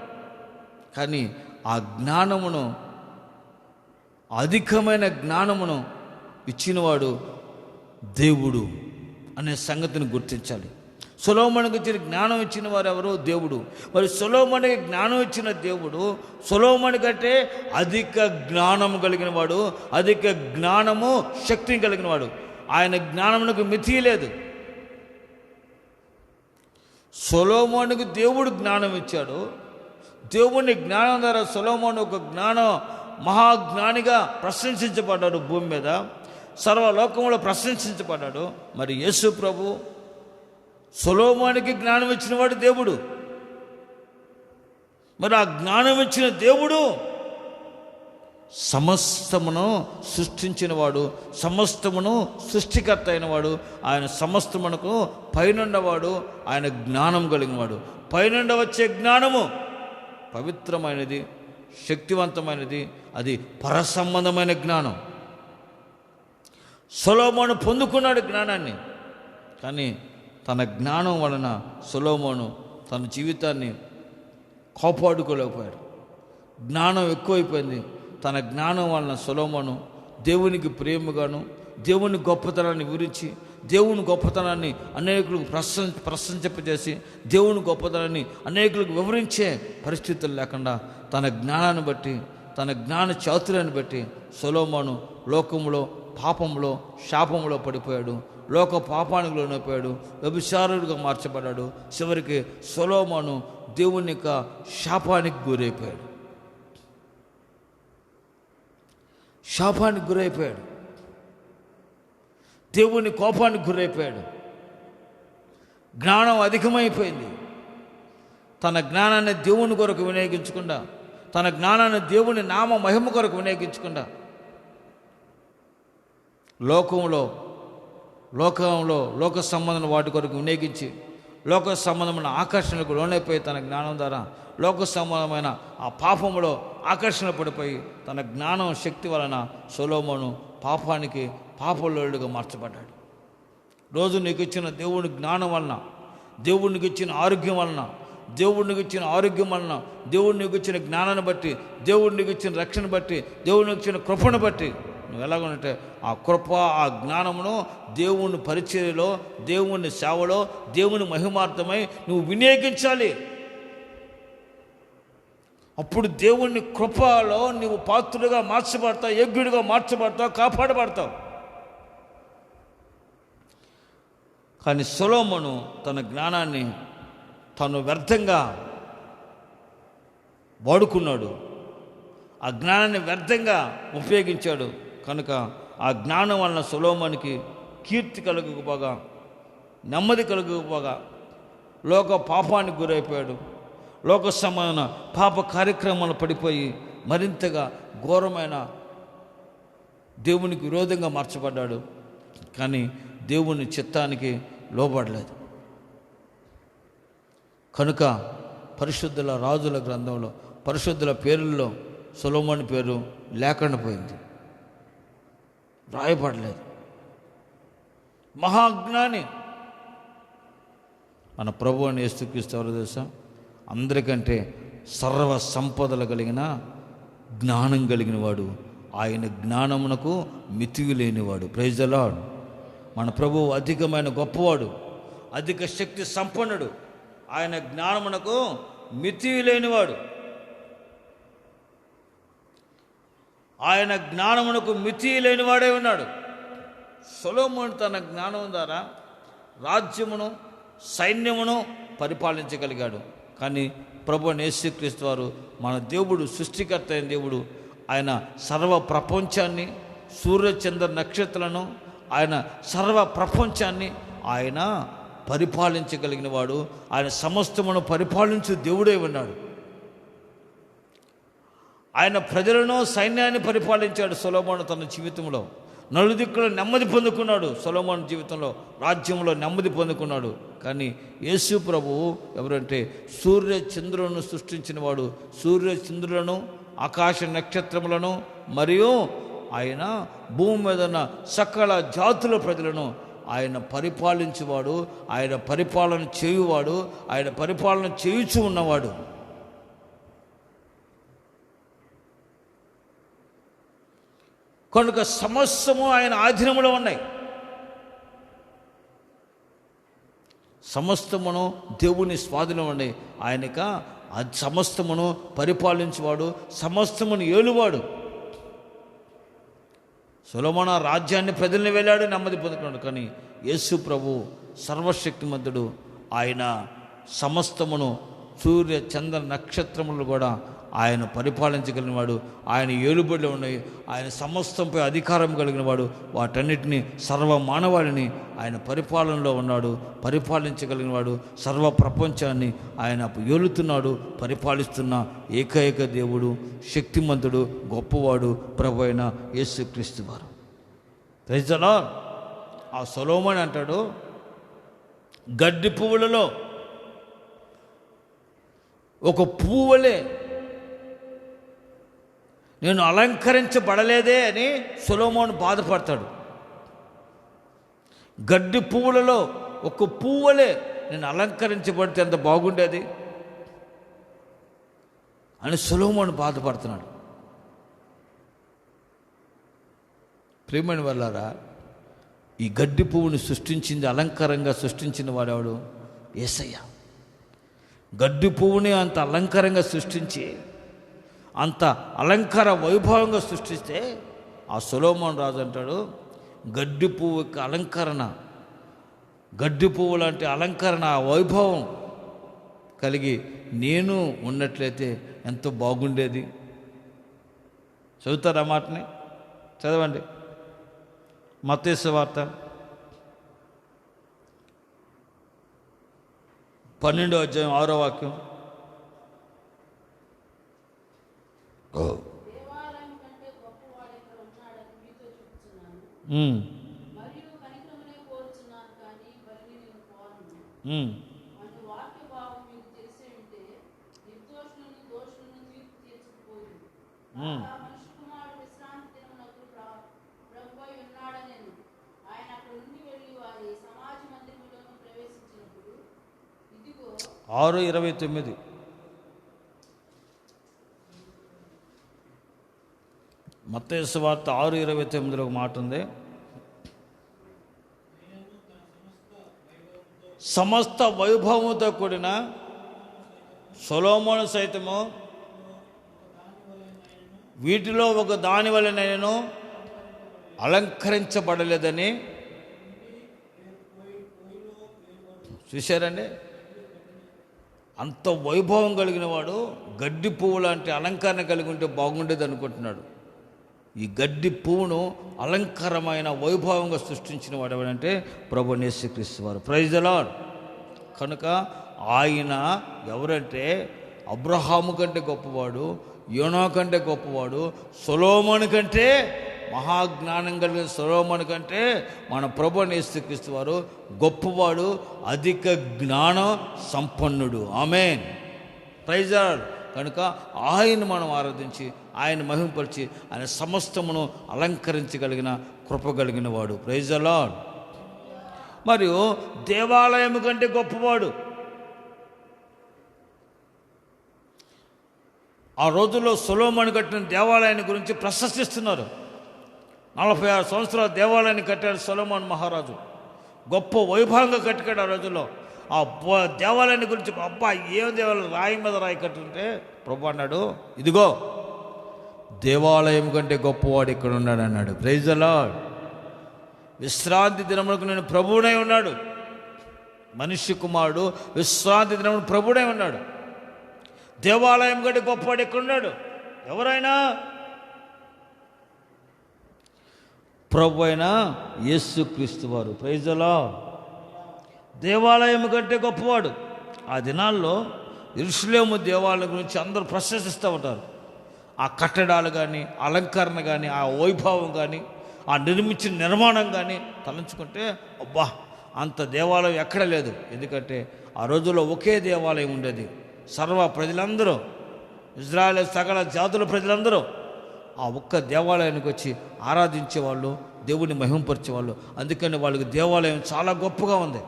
కానీ ఆ జ్ఞానమును, అధికమైన జ్ఞానమును ఇచ్చినవాడు దేవుడు అనే సంగతిని గుర్తించాలి. సొలొమోనుకి ఇచ్చిన జ్ఞానం ఇచ్చిన వారు ఎవరు? దేవుడు. మరి సొలొమోనుకి జ్ఞానం ఇచ్చిన దేవుడు సొలొమోను కంటే అధిక జ్ఞానము కలిగిన వాడు, అధిక జ్ఞానము శక్తిని కలిగిన వాడు. ఆయన జ్ఞానమునకు మితి లేదు. సొలొమోనుకు దేవుడు జ్ఞానం ఇచ్చాడు. దేవుని జ్ఞానం ద్వారా సొలొమోను ఒక మహాజ్ఞానిగా ప్రశంసించబడ్డాడు. భూమి మీద సర్వలోకంలో ప్రశంసించబడ్డాడు. మరి యేసు ప్రభు సొలొమోనుకి జ్ఞానం ఇచ్చినవాడు దేవుడు. మరి ఆ జ్ఞానం ఇచ్చిన దేవుడు సమస్తమును సృష్టించినవాడు, సమస్తమును సృష్టికర్త అయినవాడు. ఆయన సమస్తమునకు పైనుండవాడు. ఆయన జ్ఞానం కలిగినవాడు. పైనుండ వచ్చే జ్ఞానము పవిత్రమైనది, శక్తివంతమైనది. అది పరసంబంధమైన జ్ఞానం. సొలొమోను పొందుకున్నాడు జ్ఞానాన్ని. కానీ తన జ్ఞానం వలన సొలొమోను తన జీవితాన్ని కాపాడుకోలేకపోయాడు. జ్ఞానం ఎక్కువైపోయింది. తన జ్ఞానం వలన సొలొమోను దేవునికి ప్రేమగాను, దేవుని గొప్పతనాన్ని వివరించి, దేవుని గొప్పతనాన్ని అనేకులకు ప్రశంసింపజేసి, దేవుని గొప్పతనాన్ని అనేకులకు వివరించే పరిస్థితులు లేకుండా తన జ్ఞానాన్ని బట్టి, తన జ్ఞాన చాతుర్యాన్ని బట్టి సొలొమోను లోకంలో పాపంలో శాపంలో పడిపోయాడు. లోక పాపానికి లోనైపోయాడు. వ్యభిచారుడిగా మార్చబడ్డాడు. చివరికి సొలొమోను దేవుని యొక్క శాపానికి గురైపోయాడు. శాపానికి గురైపోయాడు. దేవుని కోపానికి గురైపోయాడు. జ్ఞానం అధికమైపోయింది. తన జ్ఞానాన్ని దేవుని కొరకు వినియోగించకుండా, తన జ్ఞానాన్ని దేవుని నామ మహిమ కొరకు వినియోగించకుండా లోక సంబంధమైన వాటి కొరకు వినియోగించి, లోక సంబంధమైన ఆకర్షణలకు లోనైపోయి తన జ్ఞానం ద్వారా లోక సంబంధమైన ఆ పాపంలో ఆకర్షణ పడిపోయి తన జ్ఞానం శక్తి వలన సొలొమోను పాపలోడుగా మార్చబడ్డాడు. రోజు నీకు ఇచ్చిన దేవుని జ్ఞానం వలన, దేవునికి ఇచ్చిన ఆరోగ్యం వలన, దేవునికి ఇచ్చిన జ్ఞానాన్ని బట్టి, దేవునికి ఇచ్చిన రక్షణ బట్టి, దేవునికి ఇచ్చిన కృపను బట్టి నువ్వు ఎలాగంటే ఆ కృప, ఆ జ్ఞానమును దేవుని పరిచర్యలో, దేవుని సేవలో, దేవుని మహిమార్థమై నువ్వు వినియోగించాలి. అప్పుడు దేవుని కృపలో నువ్వు పాత్రుడుగా మార్చబడతావు, యోగ్యుడిగా మార్చబడతావు, కాపాడబడతావు. కానీ సొలొమోను తన జ్ఞానాన్ని తను వ్యర్థంగా వాడుకున్నాడు. ఆ జ్ఞానాన్ని వ్యర్థంగా ఉపయోగించాడు. కనుక ఆ జ్ఞానం వలన సొలొమోనుకి కీర్తి కలుగకపోగా, నెమ్మది కలుగకపోగా లోక పాపానికి గురైపోయాడు. లోక సమాన పాప కార్యక్రమాలు పడిపోయి మరింతగా ఘోరమైన దేవునికి విరోధంగా మార్చబడ్డాడు. కానీ దేవుని చిత్తానికి లోబడలేదు. కనుక పరిశుద్ధుల రాజుల గ్రంథంలో, పరిశుద్ధుల పేర్లలో సొలొమోను పేరు లేకుండా పోయింది, రాయబడలేదు. మహాజ్ఞాని మన ప్రభువు అని యేసుక్రీస్తు ఎవరో తెలుసా? అందరికంటే సర్వ సంపదలు కలిగిన జ్ఞానం కలిగిన వాడు, ఆయన జ్ఞానమునకు మితివి లేనివాడు. Praise the lord. మన ప్రభువు అధికమైన గొప్పవాడు, అధిక శక్తి సంపన్నుడు, ఆయన జ్ఞానమునకు మితివి లేనివాడు. ఆయన జ్ఞానమునకు మితి లేనివాడే ఉన్నాడు. సొలొమోను తన జ్ఞానం ద్వారా రాజ్యమును సైన్యమును పరిపాలించగలిగాడు. కానీ ప్రభు యేసుక్రీస్తు వారు మన దేవుడు, సృష్టికర్త అయిన దేవుడు, ఆయన సర్వ ప్రపంచాన్ని, సూర్యచంద్ర నక్షత్రాలను, ఆయన సర్వ ప్రపంచాన్ని ఆయన పరిపాలించగలిగిన వాడు. ఆయన సమస్తమును పరిపాలించు దేవుడే ఉన్నాడు. ఆయన ప్రజలను, సైన్యాన్ని పరిపాలించాడు సొలొమోను తన జీవితంలో. నలుదిక్కులో నెమ్మది పొందుకున్నాడు సొలొమోను జీవితంలో, రాజ్యంలో నెమ్మది పొందుకున్నాడు. కానీ యేసు ప్రభువు ఎవరంటే సూర్య చంద్రులను సృష్టించిన వాడు. సూర్య చంద్రులను, ఆకాశ నక్షత్రములను, మరియు ఆయన భూమి మీద ఉన్న సకల జాతుల ప్రజలను ఆయన పరిపాలించేవాడు, ఆయన పరిపాలన చేయువాడు, ఆయన పరిపాలన చేయుచూ ఉన్నవాడు. కనుక సమస్తము ఆయన ఆధీనంలో ఉన్నాయి. సమస్తమును దేవుని స్వాధీనం ఉన్నాయి. ఆయనక సమస్తమును పరిపాలించేవాడు, సమస్తమును ఏలువాడు. సొలొమోను రాజ్యాన్ని ప్రజల్ని వెళ్ళాడు, నెమ్మది పొందుకున్నాడు. కానీ యేసు ప్రభు సర్వశక్తిమంతుడు. ఆయన సమస్తమును, సూర్య చంద్ర నక్షత్రములు కూడా ఆయన పరిపాలించగలిగిన వాడు. ఆయన ఏలుబడిలో ఉన్నాయి. ఆయన సమస్తంపై అధికారం కలిగిన వాడు. వాటన్నిటినీ, సర్వ మానవాళిని ఆయన పరిపాలనలో ఉన్నాడు, పరిపాలించగలిగిన వాడు. సర్వ ప్రపంచాన్ని ఆయన ఏలుతున్నాడు, పరిపాలిస్తున్న ఏకైక దేవుడు, శక్తిమంతుడు, గొప్పవాడు ప్రభు అయిన యేసుక్రీస్తు వారు. Praise the lord. ఆ సొలొమోను అంటాడు, గడ్డి పువ్వులలో ఒక పువ్వులే నేను అలంకరించబడలేదే అని సొలొమోను బాధపడతాడు. గడ్డి పువ్వులలో ఒక పువ్వులే నేను అలంకరించబడితే ఎంత బాగుండేది అని సొలొమోను బాధపడుతున్నాడు. ప్రియమైన వాళ్ళారా, ఈ గడ్డి పువ్వుని సృష్టించింది, అలంకారంగా సృష్టించిన వాడెవడు? యేసయ్య. గడ్డి పువ్వుని అంత అలంకారంగా సృష్టించి, అంత అలంకార వైభవంగా సృష్టిస్తే ఆ సొలొమోను రాజు అంటాడు, గడ్డి పువ్వు యొక్క అలంకరణ, గడ్డి పువ్వు లాంటి అలంకరణ, వైభవం కలిగి నేను ఉన్నట్లయితే ఎంతో బాగుండేది. చదువుతారా మాటని? చదవండి. మత్తయి సువార్త 12వ అధ్యాయం 6వ వాక్యం. ఆరు 29. మత్తయి సువార్త 6:29 ఒక మాట ఉంది. సమస్త వైభవముతో కూడిన సొలొమోను సైతము వీటిలో ఒక దాని వలన నేను అలంకరించబడలేదని. చూశారండి, అంత వైభవం కలిగిన వాడు గడ్డి పువ్వు లాంటి అలంకరణ కలిగి ఉంటే బాగుండేది అనుకుంటున్నాడు. ఈ గడ్డి పువ్వును అలంకారమైన వైభవంగా సృష్టించిన వాడు ఎవరంటే ప్రభు యేసుక్రీస్తు వారు. Praise the lord. కనుక ఆయన ఎవరంటే అబ్రహాము కంటే గొప్పవాడు, యోనా కంటే గొప్పవాడు, సొలొమోను కంటే, మహాజ్ఞానం కలిగిన సొలొమోను కంటే మన ప్రభు యేసుక్రీస్తు వారు గొప్పవాడు, అధిక జ్ఞాన సంపన్నుడు. ఆమేన్. Praise the lord. కనుక ఆయన మనం ఆరాధించి, ఆయన మహిమపరిచి, ఆయన సమస్తమును అలంకరించగలిగిన కృప కలిగిన వాడు. Praise the lord. మరియు దేవాలయము కంటే గొప్పవాడు. ఆ రోజుల్లో సొలొమోను కట్టిన దేవాలయాన్ని గురించి ప్రశంసిస్తున్నారు. 46 సంవత్సరాల దేవాలయాన్ని కట్టాడు సొలొమోను మహారాజు. గొప్ప వైభవంగా కట్టాడు ఆ రోజుల్లో. ఆ దేవాలయాన్ని గురించి అబ్బా ఏం దేవాలయం, రాయి మీద రాయి కట్టుంటే ప్రభు అన్నాడు, ఇదిగో దేవాలయం కంటే గొప్పవాడు ఇక్కడ ఉన్నాడు అన్నాడు. Praise the lord. విశ్రాంతి దినములకు నేను ప్రభువునై ఉన్నాడు. మనిషి కుమారుడు విశ్రాంతి దినమును ప్రభువునై ఉన్నాడు. దేవాలయం కంటే గొప్పవాడు ఇక్కడ ఉన్నాడు. ఎవరైనా ప్రభు అయినా యేసుక్రీస్తు వారు. Praise the lord. దేవాలయం కంటే గొప్పవాడు. ఆ దినాల్లో యెరూషలేము దేవాలయం గురించి అందరూ ప్రశంసిస్తూ ఉంటారు. ఆ కట్టడాలు కానీ, అలంకరణ కానీ, ఆ వైభవం కానీ, ఆ నిర్మించిన నిర్మాణం కానీ తలంచుకుంటే అబ్బా అంత దేవాలయం ఎక్కడ లేదు. ఎందుకంటే ఆ రోజుల్లో ఒకే దేవాలయం ఉండేది. సర్వ ప్రజలందరూ, ఇజ్రాయేల్ సకల జాతుల ప్రజలందరూ ఆ ఒక్క దేవాలయానికి వచ్చి ఆరాధించేవాళ్ళు, దేవుని మహిమపరిచేవాళ్ళు. అందుకని వాళ్ళకి దేవాలయం చాలా గొప్పగా ఉంది.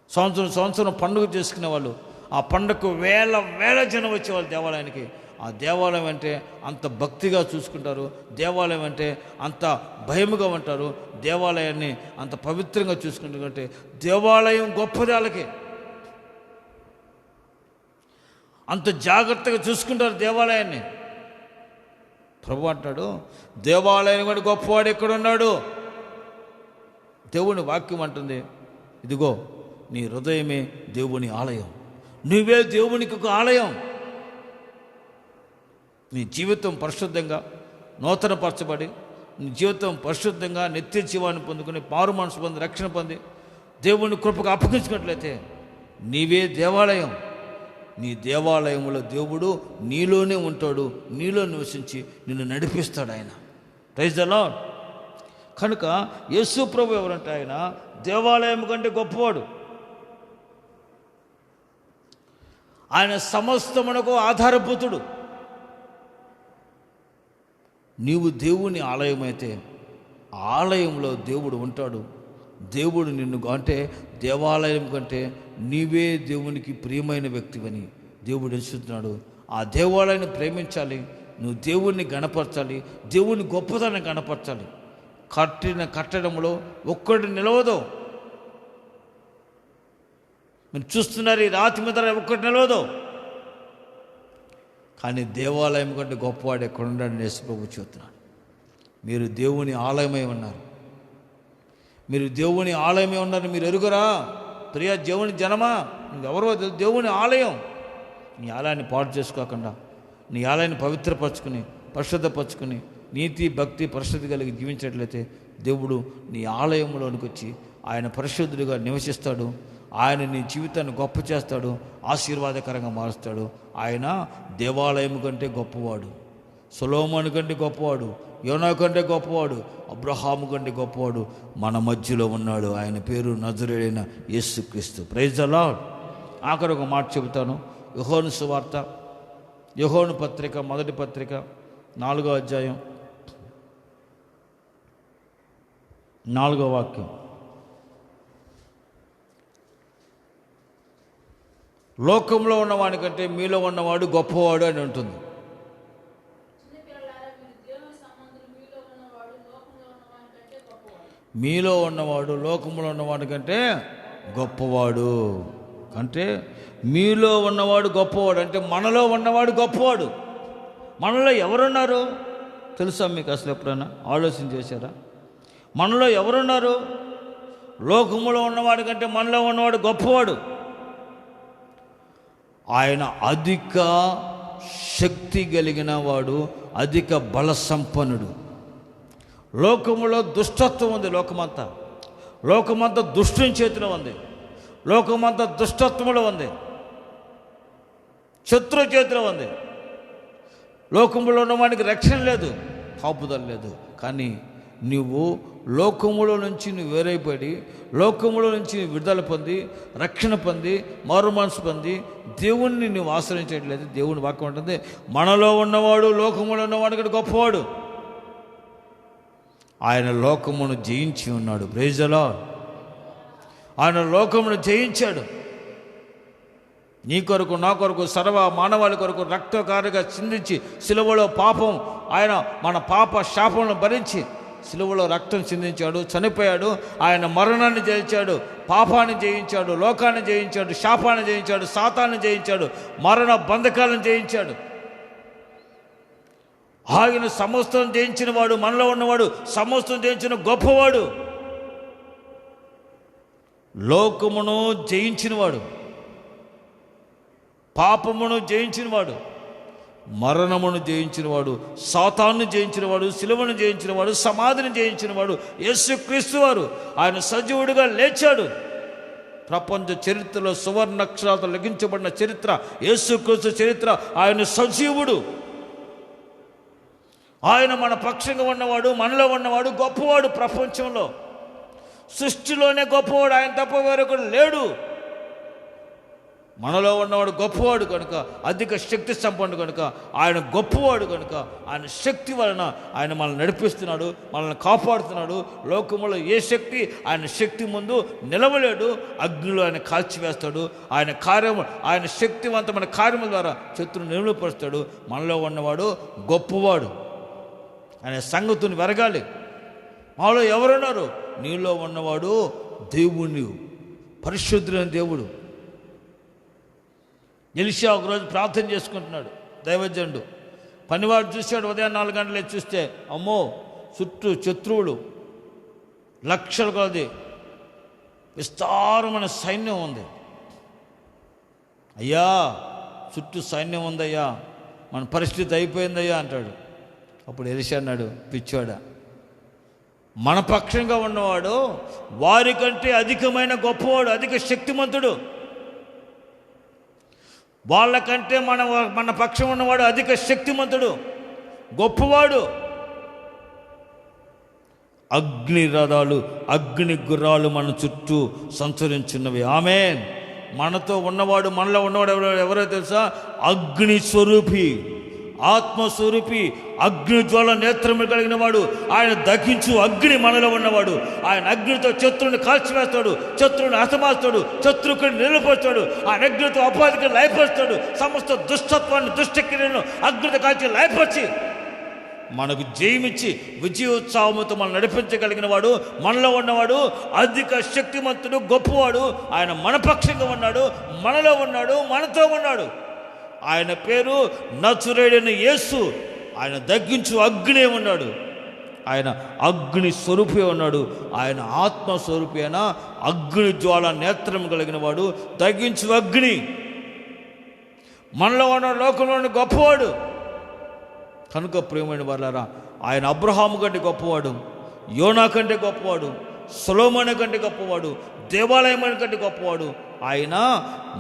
సంవత్సరం పండుగ చేసుకునే వాళ్ళు. ఆ పండుగకు వేల జనం వచ్చేవాళ్ళు దేవాలయానికి. ఆ దేవాలయం అంటే అంత భక్తిగా చూసుకుంటారు. దేవాలయం అంటే అంత భయముగా ఉంటారు. దేవాలయాన్ని అంత పవిత్రంగా చూసుకుంటారు. అంటే దేవాలయం గొప్పది. వాళ్ళకి అంత జాగ్రత్తగా చూసుకుంటారు దేవాలయాన్ని. ప్రభు అంటాడు, దేవాలయం కూడా గొప్పవాడు ఎక్కడ ఉన్నాడు. దేవుని వాక్యం అంటుంది, ఇదిగో నీ హృదయమే దేవుని ఆలయం. నువ్వే దేవునికి ఒక ఆలయం. నీ జీవితం పరిశుద్ధంగా నూతనపరచబడి, నీ జీవితం పరిశుద్ధంగా నిత్య జీవాన్ని పొందుకుని, మారు మనసు పొంది, రక్షణ పొంది దేవుని కృపకు అప్పగించుకున్నట్లయితే నీవే దేవాలయం. నీ దేవాలయంలో దేవుడు నీలోనే ఉంటాడు. నీలో నివసించి నిన్ను నడిపిస్తాడు ఆయన. Praise the lord. కనుక యేసు ప్రభు ఎవరంటే ఆయన దేవాలయం కంటే గొప్పవాడు. ఆయన సమస్తమునకు ఆధారభూతుడు. నీవు దేవుని ఆలయం అయితే ఆలయంలో దేవుడు ఉంటాడు. దేవుడు నిన్ను అంటే దేవాలయం కంటే నీవే దేవునికి ప్రియమైన వ్యక్తివని దేవుడు ఎంచుతున్నాడు. ఆ దేవాలయాన్ని ప్రేమించాలి. నువ్వు దేవుణ్ణి గణపరచాలి. దేవుని గొప్పతనాన్ని గణపరచాలి. కట్టడంలో ఒక్కటి నిలవదు. మీరు చూస్తున్నారు, ఈ రాతి మీద ఒక్కటి నిలవదు. కానీ దేవాలయం కంటే గొప్పవాడు ఎక్కడ ఉన్నాడని యేసు ప్రభు చెబుతున్నాడు. మీరు దేవుని ఆలయమై ఉన్నారు. మీరు దేవుని ఆలయమే ఉన్నారు. మీరు ఎరుగురా ప్రియా దేవుని జనమా, నువ్వెవరో దేవుని ఆలయం. నీ ఆలయాన్ని పాడు చేసుకోకుండా, నీ ఆలయాన్ని పవిత్రపరచుకుని, పరిశుద్ధపరచుకుని, నీతి భక్తి పరిశుద్ధి కలిగి జీవించినట్లయితే దేవుడు నీ ఆలయంలోనికి వచ్చి ఆయన పరిశుద్ధుడిగా నివసిస్తాడు. ఆయన నీ జీవితాన్ని గొప్ప చేస్తాడు, ఆశీర్వాదకరంగా మారుస్తాడు. ఆయన దేవాలయం కంటే గొప్పవాడు, సొలొమోను కంటే గొప్పవాడు, యోనా కంటే గొప్పవాడు, అబ్రహాము కంటే గొప్పవాడు మన మధ్యలో ఉన్నాడు. ఆయన పేరు నజరేయుడైన యేసుక్రీస్తు. Praise the lord. ఆఖరి ఒక మాట చెబుతాను. యోహాను సువార్త, యోహాను పత్రిక, మొదటి పత్రిక 4వ అధ్యాయం 4వ వాక్యం. లోకంలో ఉన్నవాడి కంటే మీలో ఉన్నవాడు గొప్పవాడు అని ఉంటుంది. మీలో ఉన్నవాడు లోకంలో ఉన్నవాడి కంటే గొప్పవాడు. అంటే మీలో ఉన్నవాడు గొప్పవాడు అంటే మనలో ఉన్నవాడు గొప్పవాడు. మనలో ఎవరున్నారు తెలుసా మీకు? అసలు ఎప్పుడైనా ఆలోచన చేశారా? మనలో ఎవరున్నారు? లోకములో ఉన్నవాడు కంటే మనలో ఉన్నవాడు గొప్పవాడు. ఆయన అధిక శక్తి కలిగిన వాడు, అధిక బల సంపన్నుడు. లోకములో దుష్టత్వం ఉంది. లోకమంతా దుష్టుని చేతిలో ఉంది. లోకమంతా దుష్టత్వంలో ఉంది, శత్రు చేతిలో ఉంది. లోకములో ఉన్నవాడికి రక్షణ లేదు, కాపుదల లేదు. కానీ నువ్వు లోకములో నుంచి నువ్వు వేరైపడి, లోకములో నుంచి విడుదల పొంది, రక్షణ పొంది, మారు మనసు పొంది దేవుణ్ణి నువ్వు ఆశ్రయించట్లేదు. దేవుని వాక్యం ఉంటుంది, మనలో ఉన్నవాడు లోకములో ఉన్నవాడు కంటే గొప్పవాడు. ఆయన లోకమును జయించి ఉన్నాడు. Praise the lord. ఆయన లోకమును జయించాడు. నీ కొరకు నా కొరకు సర్వ మానవాళి కొరకు రక్తకారుగా చిందించి సిలువలో పాపం ఆయన మన పాప శాపములను భరించి సిలువలో రక్తం చిందించాడు, చనిపోయాడు. ఆయన మరణాన్ని జయించాడు, పాపాన్ని జయించాడు, లోకాన్ని జయించాడు, శాపాన్ని జయించాడు, సాతాన్ని జయించాడు, మరణ బంధకాలను జయించాడు. ఆయన సమస్తం జయించిన వాడు, మనలో ఉన్నవాడు సమస్తం జయించిన గొప్పవాడు, లోకమును జయించినవాడు, పాపమును జయించినవాడు, మరణమును జయించినవాడు, సాతాన్ని జయించినవాడు, సిలువను జయించినవాడు, సమాధిని జయించినవాడు యేసుక్రీస్తు వారు. ఆయన సజీవుడిగా లేచాడు. ప్రపంచ చరిత్రలో సువర్ణాక్షరాలతో లిఖించబడిన చరిత్ర యేసుక్రీస్తు చరిత్ర. ఆయన సజీవుడు, ఆయన మన పక్షంగా ఉన్నవాడు, మనలో ఉన్నవాడు, గొప్పవాడు. ప్రపంచంలో సృష్టిలోనే గొప్పవాడు, ఆయన తప్ప వేరొకడు లేడు. మనలో ఉన్నవాడు గొప్పవాడు కనుక, అధిక శక్తి సంపన్నుడు కనుక, ఆయన గొప్పవాడు కనుక, ఆయన శక్తి వలన ఆయన మనల్ని నడిపిస్తున్నాడు, మనల్ని కాపాడుతున్నాడు. లోకములో ఏ శక్తి ఆయన శక్తి ముందు నిలవలేడు. అగ్నిలో ఆయన కాల్చివేస్తాడు. ఆయన కార్యము, ఆయన శక్తివంతమైన కార్యముల ద్వారా శత్రువును నిలువపరుస్తాడు. మనలో ఉన్నవాడు గొప్పవాడు. ఆయన సంగతిని వెరగాలి. మాలో ఎవరున్నారు? నీలో ఉన్నవాడు దేవుని, పరిశుద్ధులైన దేవుడు. ఎలీషా ఒకరోజు ప్రార్థన చేసుకుంటున్నాడు. దైవజనుడు పనివాడు చూశాడు. ఉదయం 4 గంటలే చూస్తే అమ్మో చుట్టూ శత్రువులు లక్షల కొలది విస్తారమైన సైన్యం ఉంది. అయ్యా చుట్టూ సైన్యం ఉందయ్యా, మన పరిస్థితి అయిపోయిందయ్యా అంటాడు. అప్పుడు ఎలీషా అన్నాడు, పిచ్చోడా, మన పక్షంగా ఉన్నవాడు వారికంటే అధికమైన గొప్పవాడు, అధిక శక్తిమంతుడు. వాళ్ళకంటే మన పక్షం ఉన్నవాడు అధిక శక్తిమంతుడు, గొప్పవాడు. అగ్ని రథాలు, అగ్ని గుర్రాలు మన చుట్టూ సంచరించున్నవి. ఆమేన్. మనతో ఉన్నవాడు, మనలో ఉన్నవాడు ఎవరో తెలుసా? అగ్ని స్వరూపి, ఆత్మస్వరూపి, అగ్ని జ్వాల నేత్రము కలిగిన వాడు. ఆయన దగ్గించు అగ్ని మనలో ఉన్నవాడు. ఆయన అగ్నితో శత్రువుని కాల్చివేస్తాడు, శత్రువుని హతమారుస్తాడు, శత్రువుని నిలబడతాడు. ఆయన అగ్నితో అపాధికి లయపరుస్తాడు. సమస్త దుష్టత్వాన్ని, దుష్టక్రియలను అగ్నితో కాల్చి లయపరిచి మనకు జయమిచ్చి విజయోత్సాహంతో మనం నడిపించగలిగిన వాడు, మనలో ఉన్నవాడు అధిక శక్తిమంతుడు, గొప్పవాడు. ఆయన మన పక్షంగా ఉన్నాడు, మనలో ఉన్నాడు, మనతో ఉన్నాడు. ఆయన పేరు నజరేయుడైన యేసు. ఆయన దగ్గించు అగ్ని ఉన్నాడు. ఆయన అగ్ని స్వరూపి ఉన్నాడు. ఆయన ఆత్మస్వరూపి అయిన అగ్ని జ్వాల నేత్రం కలిగిన వాడు, దగ్గించు అగ్ని. మనలో ఉన్న లోకంలోని గొప్పవాడు కనుక ప్రియమైన వారలారా, ఆయన అబ్రహాము కంటే గొప్పవాడు, యోనా కంటే గొప్పవాడు, సొలొమోను కంటే గొప్పవాడు, దేవాలయం కంటే గొప్పవాడు. ఆయన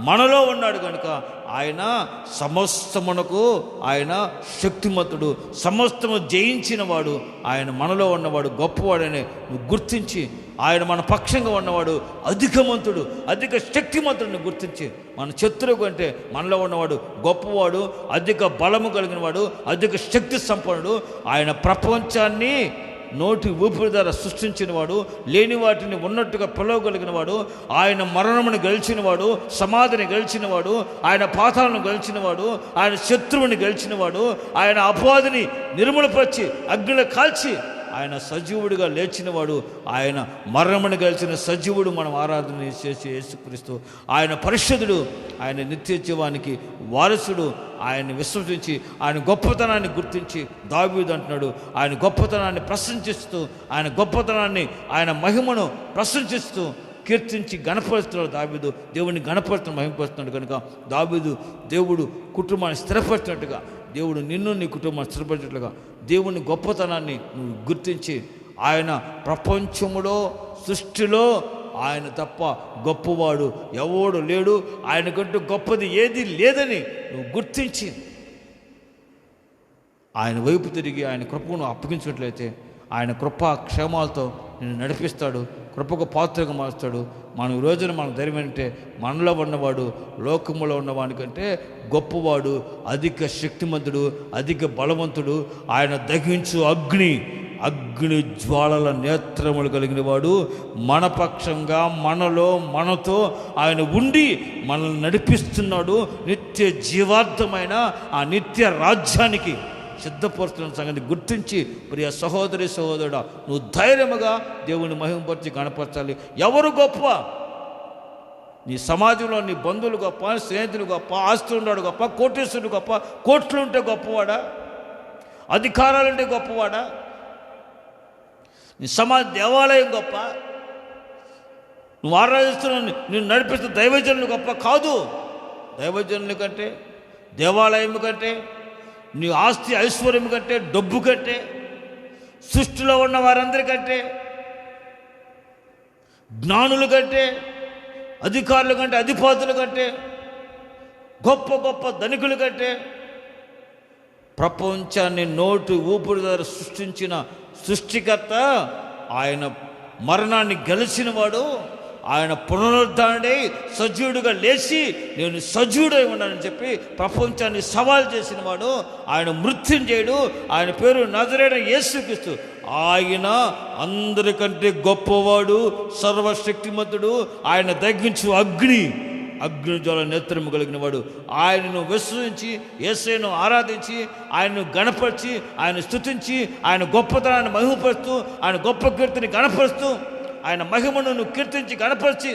మనలో ఉన్నాడు కనుక ఆయన సమస్తమునకు ఆయన శక్తిమంతుడు, సమస్తము జయించిన వాడు. ఆయన మనలో ఉన్నవాడు గొప్పవాడని నువ్వు గుర్తించి, ఆయన మన పక్షంగా ఉన్నవాడు అధికమంతుడు, అధిక శక్తిమంతుడిని గుర్తించి, మన శత్రువు కంటే మనలో ఉన్నవాడు గొప్పవాడు, అధిక బలము కలిగిన వాడు, అధిక శక్తి సంపన్నుడు. ఆయన ప్రపంచాన్ని నోటి ఊపిరి ద్వారా సృష్టించినవాడు, లేని వాటిని ఉన్నట్టుగా పిలవగలిగినవాడు. ఆయన మరణమును గెలిచినవాడు, సమాధిని గెలిచినవాడు, ఆయన పాతాలను గెలిచినవాడు, ఆయన శత్రువుని గెలిచినవాడు, ఆయన అపవాదిని నిర్మూలపరిచి అగ్నిలో కాల్చి ఆయన సజీవుడిగా లేచినవాడు. ఆయన మరణమును గెలిచిన సజీవుడు మనం ఆరాధన చేసే యేసుక్రీస్తు. ఆయన పరిశుద్ధుడు, ఆయన నిత్య జీవానికి వారసుడు. ఆయన్ని విశ్వసించి ఆయన గొప్పతనాన్ని గుర్తించి దావీదు అంటున్నాడు, ఆయన గొప్పతనాన్ని ప్రశంసిస్తూ, ఆయన గొప్పతనాన్ని, ఆయన మహిమను ప్రశంసిస్తూ కీర్తించి గణపరుస్తున్నాడు. దావీదు దేవుడిని గణపరుస్తున్నాడు, మహిమపరుస్తున్నాడు. కనుక దావీదు దేవుడు కుటుంబాన్ని స్థిరపరిచినట్టుగా, దేవుడు నిన్ను నీ కుటుంబాన్ని స్థిరపరిచినట్లుగా దేవుని గొప్పతనాన్ని నువ్వు గుర్తించి, ఆయన ప్రపంచములో సృష్టిలో ఆయన తప్ప గొప్పవాడు ఎవడు లేడు, ఆయనకంటూ గొప్పది ఏది లేదని నువ్వు గుర్తించి ఆయన వైపు తిరిగి ఆయన కృపను అప్పగించినట్లయితే ఆయన కృపా క్షేమాలతో నిన్ను నడిపిస్తాడు, కృపకు పాత్రగా మారుస్తాడు. మనం ఈ రోజున మన ధైర్యం ఏంటంటే మనలో ఉన్నవాడు లోకములో ఉన్నవాడికంటే గొప్పవాడు, అధిక శక్తిమంతుడు, అధిక బలవంతుడు. ఆయన దహించు అగ్ని, అగ్ని జ్వాలల నేత్రములు కలిగిన వాడు, మన పక్షంగా మనలో మనతో ఆయన ఉండి మనల్ని నడిపిస్తున్నాడు. నిత్య జీవార్థమైన ఆ నిత్య రాజ్యానికి సిద్ధపరుస్తున్న సంగతి గుర్తించి ప్రియ సహోదరి సహోదరుడా, నువ్వు ధైర్యముగా దేవుని మహిమపరిచి కనపరచాలి. ఎవరు గొప్ప? నీ సమాజంలో నీ బంధువులు గొప్ప, స్నేహితులు గొప్ప, ఆస్తులు ఉన్నాడు గొప్ప, కోటేశ్వరుడు గొప్ప, కోట్లు ఉంటే గొప్పవాడా? అధికారాలుంటే గొప్పవాడా? నీ సమాజ దేవాలయం గొప్ప, నువ్వు ఆరాధిస్తున్న నేను నడిపిస్తున్న దైవజనులు గొప్ప కాదు. దైవజనుల కంటే, దేవాలయం కంటే, నీ ఆస్తి ఐశ్వర్యం కంటే, డబ్బు కంటే, సృష్టిలో ఉన్న వారందరికంటే, జ్ఞానుల కంటే, అధికారుల కంటే, అధిపతుల కంటే, గొప్ప గొప్ప ధనికుల కంటే, ప్రపంచాన్ని నోటి ఊపిరి ద్వారా సృష్టించిన సృష్టికర్త ఆయన మరణాన్ని గెలిచిన వాడు, ఆయన పునరుద్ధరణై సజీవుడిగా లేచి నేను సజీవుడై ఉన్నానని చెప్పి ప్రపంచాన్ని సవాల్ చేసిన వాడు, ఆయన మృత్యుంజయుడు, ఆయన పేరు నజరేయుడైన యేసుక్రీస్తు. ఆయన అందరికంటే గొప్పవాడు, సర్వశక్తిమంతుడు, ఆయన దగ్గించు అగ్ని జ్వాల నేత్రము కలిగిన వాడు. ఆయనను విశ్వసించి యేసును ఆరాధించి ఆయనను గణపరిచి ఆయన స్తుతించి ఆయన గొప్పతనాన్ని మహిమపరుస్తూ ఆయన గొప్ప కీర్తిని గణపరుస్తూ ఆయన మహిమను నువ్వు కీర్తించి గణపరిచి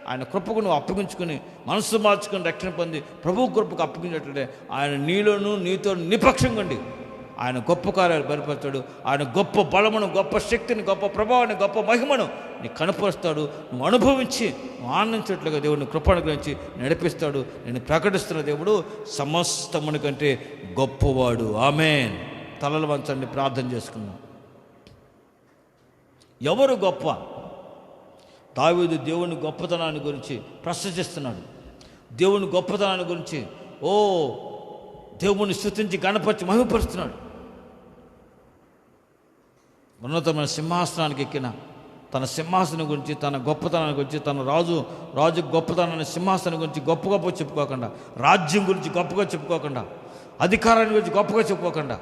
ఆయన కృపకు నువ్వు అప్పగించుకుని మనసు మార్చుకుని రక్షణ పొంది ప్రభు కృపకు అప్పగించినట్లయితే ఆయన నీలోను నీతో నిపక్షంగా ఉండి ఆయన గొప్ప కార్యాలు బయలుపరుస్తాడు. ఆయన గొప్ప బలమును, గొప్ప శక్తిని, గొప్ప ప్రభావాన్ని, గొప్ప మహిమను నీకు కనపరుస్తాడు. నువ్వు అనుభవించి నువ్వు ఆనందించేట్లుగా దేవుడిని కృపను గురించి నడిపిస్తాడు. నేను ప్రకటిస్తున్న దేవుడు సమస్తముని కంటే గొప్పవాడు. ఆమేన్. తలలు వంచండి, ప్రార్థన చేసుకుందాం. ఎవరు గొప్ప? దావీదు దేవుని గొప్పతనాన్ని గురించి ప్రశంసిస్తున్నాడు. దేవుని గొప్పతనాన్ని గురించి దేవుని స్తుతించి గణపరిచి మహిమపరుస్తున్నాడు. ఉన్నతమైన సింహాసనానికి ఎక్కిన తన సింహాసనం గురించి, తన గొప్పతనాన్ని గురించి, తన రాజు గొప్పతనాన్ని సింహాసనం గురించి గొప్ప చెప్పుకోకుండా, రాజ్యం గురించి గొప్పగా చెప్పుకోకుండా, అధికారాన్ని గురించి గొప్పగా చెప్పుకోకుండా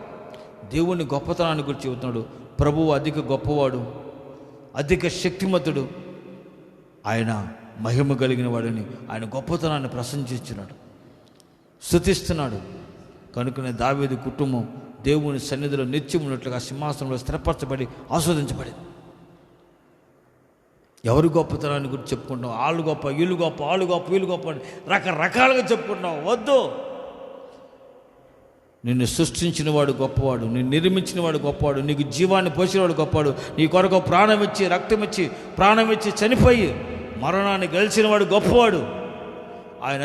దేవుని గొప్పతనాన్ని గురించి చెబుతున్నాడు. ప్రభువు అధిక గొప్పవాడు, అధిక శక్తిమంతుడు, ఆయన మహిమ కలిగిన వాడిని, ఆయన గొప్పతనాన్ని ప్రశంసిస్తున్నాడు, స్తుతిస్తున్నాడు. కనుకనే దావీదు కుటుంబం దేవుని సన్నిధిలో నిత్యం ఉన్నట్లుగా సింహాసనంలో స్థిరపరచబడి ఆస్వాదించబడింది. ఎవరి గొప్పతనాన్ని గురించి చెప్పుకుంటాం? వాళ్ళు గొప్ప, వీళ్ళు గొప్ప, వాళ్ళు గొప్ప, వీళ్ళు గొప్ప అని రకరకాలుగా చెప్పుకుంటున్నాం. వద్దు. నిన్ను సృష్టించిన వాడు గొప్పవాడు, నిన్ను నిర్మించిన వాడు గొప్పవాడు, నీకు జీవాన్ని పోసినవాడు గొప్పవాడు, నీ కొరకు ప్రాణం ఇచ్చి రక్తం ఇచ్చి ప్రాణం ఇచ్చి చనిపోయి మరణాన్ని గెలిచిన వాడు గొప్పవాడు. ఆయన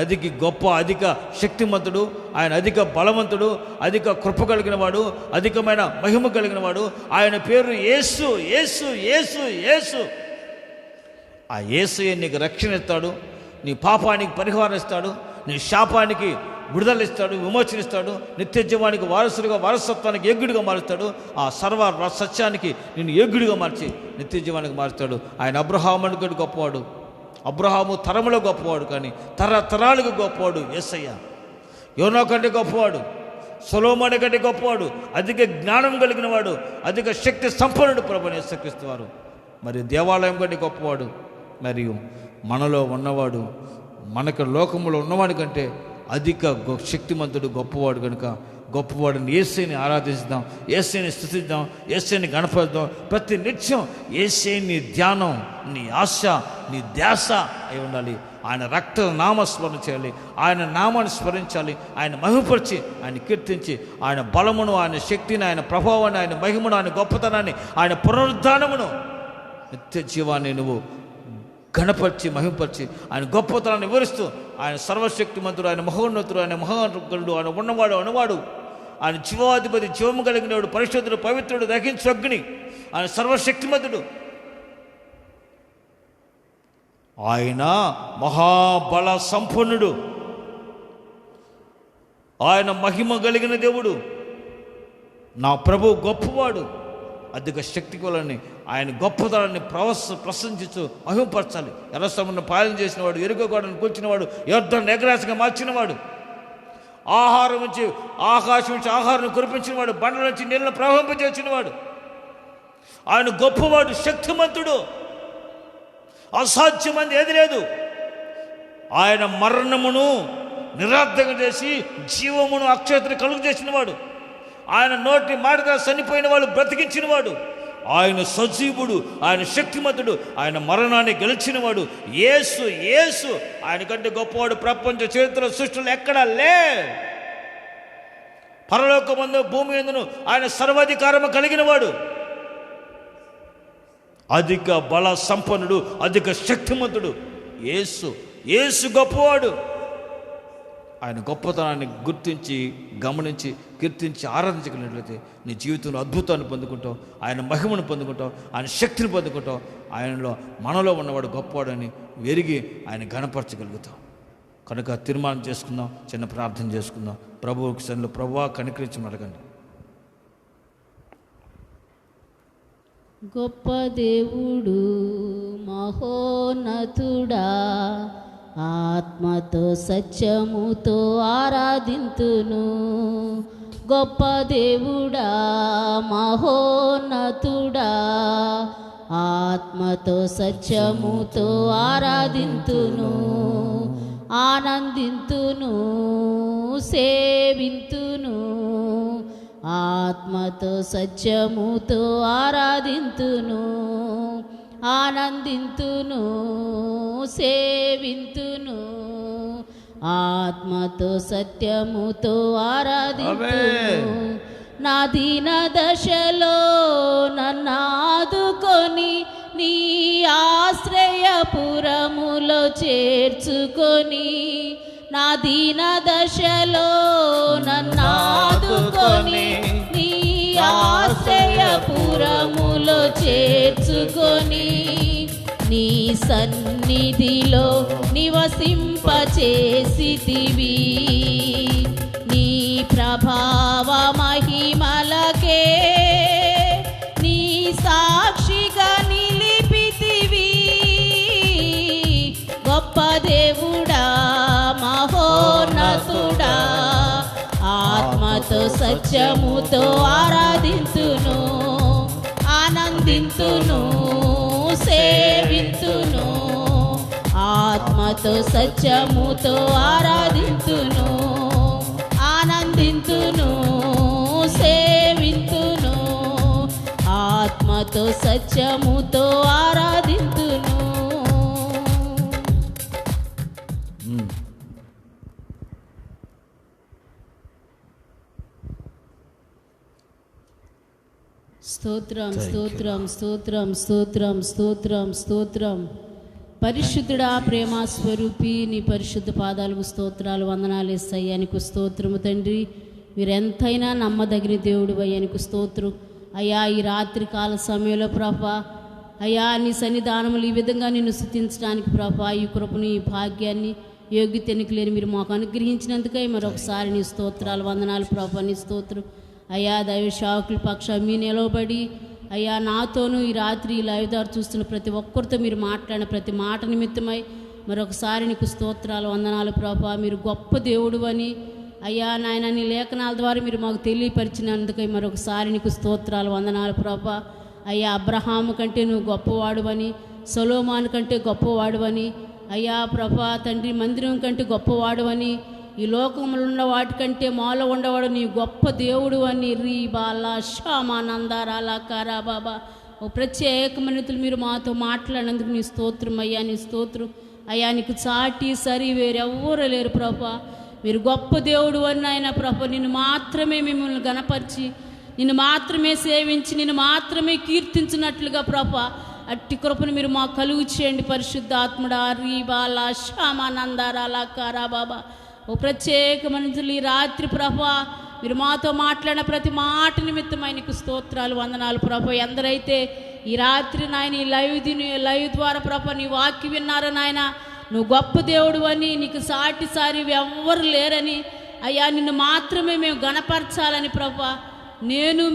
అధిక శక్తిమంతుడు, ఆయన అధిక బలవంతుడు, అధిక కృప కలిగిన వాడు, అధికమైన మహిమ కలిగిన వాడు. ఆయన పేరు యేసు. యేసు యేసు యేసు. ఆ యేసుయే నీకు రక్షణ ఇస్తాడు, నీ పాపానికి పరిహారం ఇస్తాడు, నీ శాపానికి విడుదల ఇస్తాడు, విమోచనిస్తాడు, నిత్య జీవానికి వారసుడిగా, వారసత్వానికి యోగ్యుడిగా మారుస్తాడు. ఆ సర్వ సత్యానికి నిన్ను యోగ్యుడిగా మార్చి నిత్య జీవానికి మారుస్తాడు. ఆయన అబ్రహాముని కంటే గొప్పవాడు. అబ్రహాము తరములో గొప్పవాడు, కానీ తరాలకు గొప్పవాడు యేసయ్య. యోనా కంటే గొప్పవాడు, సొలొమోను కంటే గొప్పవాడు, అధిక జ్ఞానం కలిగిన వాడు, అధిక శక్తి సంపన్నుడు ప్రభువైన యేసుక్రీస్తు వారు. మరి దేవాలయం కంటే గొప్పవాడు, మరియు మనలో ఉన్నవాడు, మనకు లోకములో ఉన్నవాడి కంటే అధిక శక్తిమంతుడు, గొప్పవాడు. కనుక గొప్పవాడిని యేసుని ఆరాధిస్తాం, యేసుని స్తుతిద్దాం, యేసుని గణపరుద్దాం. ప్రతి నిత్యం యేసుని ధ్యానం, నీ ఆశ, నీ ధ్యాస అయి ఉండాలి. ఆయన రక్త నామస్మరణ చేయాలి, ఆయన నామాన్ని స్మరించాలి, ఆయన మహిమపరిచి ఆయన కీర్తించి ఆయన బలమును, ఆయన శక్తిని, ఆయన ప్రభావాన్ని, ఆయన మహిమను, ఆయన గొప్పతనాన్ని, ఆయన పునరుద్ధానమును, నిత్య జీవాన్ని నువ్వు గణపరిచి మహిమపరిచి ఆయన గొప్పతనాన్ని వివరిస్తూ ఆయన సర్వశక్తిమంతుడు, ఆయన మహోన్నతుడు, ఆయన మహాగరుడు, ఆయన ఉన్నవాడు అనువాడు, ఆయన జీవాధిపతి, జీవము కలిగినవాడు, పరిశుద్ధుడు, పవిత్రుడు, దహించు అగ్ని, ఆయన సర్వశక్తిమంతుడు, ఆయన మహాబల సంపన్నుడు, ఆయన మహిమ కలిగిన దేవుడు. నా ప్రభు గొప్పవాడు, అధిక శక్తి కొలని ఆయన గొప్పతనాన్ని ప్రశంసించు మహిమపరచాలి. ఎర్రసమును పాలన చేసినవాడు, ఎరుగగోడను కూల్చినవాడు, యోర్దాను ఎగరాశగా మార్చినవాడు, ఆహారం నుంచి ఆకాశం నుంచి ఆహారం కురిపించినవాడు, బండల నుంచి నీళ్ళను ప్రవహింపజేసినవాడు, ఆయన గొప్పవాడు, శక్తిమంతుడు, అసాధ్యమంది ఏది లేదు. ఆయన మరణమును నిరార్థకం చేసి జీవమును అక్షయతను కలుగు చేసినవాడు. ఆయన నోటి మాటగా చనిపోయిన వాళ్ళు బ్రతికించినవాడు. ఆయన సజీవుడు, ఆయన శక్తిమంతుడు, ఆయన మరణాన్ని గెలిచినవాడు. యేసు యేసు ఆయన కంటే గొప్పవాడు ప్రపంచ చరిత్ర సృష్టిలో ఎక్కడా లే. పరలోకమందు భూమి యందును ఆయన సర్వాధికారము కలిగినవాడు. అధిక బల సంపన్నుడు, అధిక శక్తిమంతుడు యేసు. యేసు గొప్పవాడు. ఆయన గొప్పతనాన్ని గుర్తించి, గమనించి, కీర్తించి ఆరాధించగలిగినట్లయితే నీ జీవితంలో అద్భుతాన్ని పొందుకుంటావు, ఆయన మహిమను పొందుకుంటావు, ఆయన శక్తిని పొందుకుంటావు. ఆయనలో మనలో ఉన్నవాడు గొప్పవాడని వెరిగి ఆయన ఘనపరచగలుగుతాం. కనుక తీర్మానం చేసుకుందాం, చిన్న ప్రార్థన చేసుకుందాం. ప్రభువుకి సన్నిధిలో ప్రభువా కనికరించి అడగండి. గొప్ప దేవుడు మహోన్నతుడా, ఆత్మతో సత్యముతో ఆరాధింతును. గొప్ప దేవుడా మహోన్నతుడా, ఆత్మతో సత్యముతో ఆరాధింతును. ఆనందింతును, సేవింతును. ఆత్మతో సత్యముతో ఆరాధింతును. ఆనందింతును, సేవింతును. ఆత్మతో సత్యముతో ఆరాధింతును. నా దీన దశలో నన్నాదుకొని నీ ఆశ్రయపురములో చేర్చుకొని, నా దీన దశలో నన్నాదుకొని నీ ఆశ్రయపురములో చేర్చుకొని, నీ సన్నిధిలో నివసింపచేసితివి. నీ ప్రభావ మహిమలకే నీ సాక్షిగా నిలిపితివి. గొప్ప దేవుడా మహోన్నతుడా, ఆత్మతో సత్యముతో ఆరాధింతును. ఆనందింతును, సేవింతును. ఆత్మతో సత్యముతో ఆరాధింతును. ఆనందింతును, సేవింతును. ఆత్మతో సత్యముతో ఆరాధింతును. స్తోత్రం, స్తోత్రం, స్తోత్రం, స్తోత్రం, స్తోత్రం, స్తోత్రం. పరిశుద్ధుడా, ప్రేమ స్వరూపి, నీ పరిశుద్ధ పాదాలకు స్తోత్రాలు, వందనాలు యేసయ్యా. నీకు స్తోత్రము తండ్రి. మీరెంతైనా నమ్మదగిన దేవుడు అయ్యా, నీకు స్తోత్రం అయ్యా. ఈ రాత్రి కాల సమయంలో ప్రభా అయ్యా, నీ సన్నిధానములు ఈ విధంగా నిన్ను స్తుతించడానికి ప్రభా ఈ కృపను, ఈ భాగ్యాన్ని, యోగ్యత ఎన్నికలేని మీరు మాకు అనుగ్రహించినందుకై మరొకసారి నీ స్తోత్రాలు, వందనాలు ప్రభా. నీ స్తోత్రం అయ్యా. దైవ సేవకుల పక్షాన మీ నిలవబడి అయ్యా నాతోనూ ఈ రాత్రి ఈ లైవ్ ద్వారా చూస్తున్న ప్రతి ఒక్కరితో మీరు మాట్లాడిన ప్రతి మాట నిమిత్తమై మరొకసారి నీకు స్తోత్రాలు, వందనాలు ప్రభా. మీరు గొప్ప దేవుడు అని అయ్యా నాయన నీ లేఖనాల ద్వారా మీరు మాకు తెలియపరిచినందుకై మరొకసారి నీకు స్తోత్రాలు, వందనాలు ప్రభా. అయ్యా అబ్రహాము కంటే నువ్వు గొప్పవాడు అని, సొలొమోను కంటే గొప్పవాడు అని అయ్యా ప్రభా తండ్రి, మందిరం కంటే గొప్పవాడు అని, ఈ లోకంలో ఉన్న వాటికంటే మాలో ఉండవాడు నీ గొప్ప దేవుడు అని రీ బాలా షామానందారాల కారా బాబా. ఓ ప్రత్యేకమైనతులు మీరు మాతో మాట్లాడినందుకు నీ స్తోత్రం అయ్యా. నీ స్తోత్రం అయ్యా. నీకు చాటి సరి వేరెవ్వరూ లేరు ప్రభా. మీరు గొప్ప దేవుడు అని ఆయన ప్రభా. నిన్ను మాత్రమే మిమ్మల్ని గణపరిచి, నిన్ను మాత్రమే సేవించి, నిన్ను మాత్రమే కీర్తించినట్లుగా ప్రభా అట్టి కృపను మీరు మాకు కలుగు చేయండి పరిశుద్ధాత్ముడా. రీ బాలా షామానందారాల కారా బాబా. ఓ ప్రత్యేకమైన ఈ రాత్రి ప్రభా మీరు మాతో మాట్లాడిన ప్రతి మాట నిమిత్తమై నీకు స్తోత్రాలు, వందనాలు ప్రభా. ఎందరైతే ఈ రాత్రి నాయన ఈ లైవ్ ద్వారా ప్రభా నీ వాక్యం విన్నారు నాయన, నువ్వు గొప్ప దేవుడు అని, నీకు సాటి ఎవ్వరు లేరని అయ్యా, నిన్ను మాత్రమే మేము గణపరచాలని ప్రభా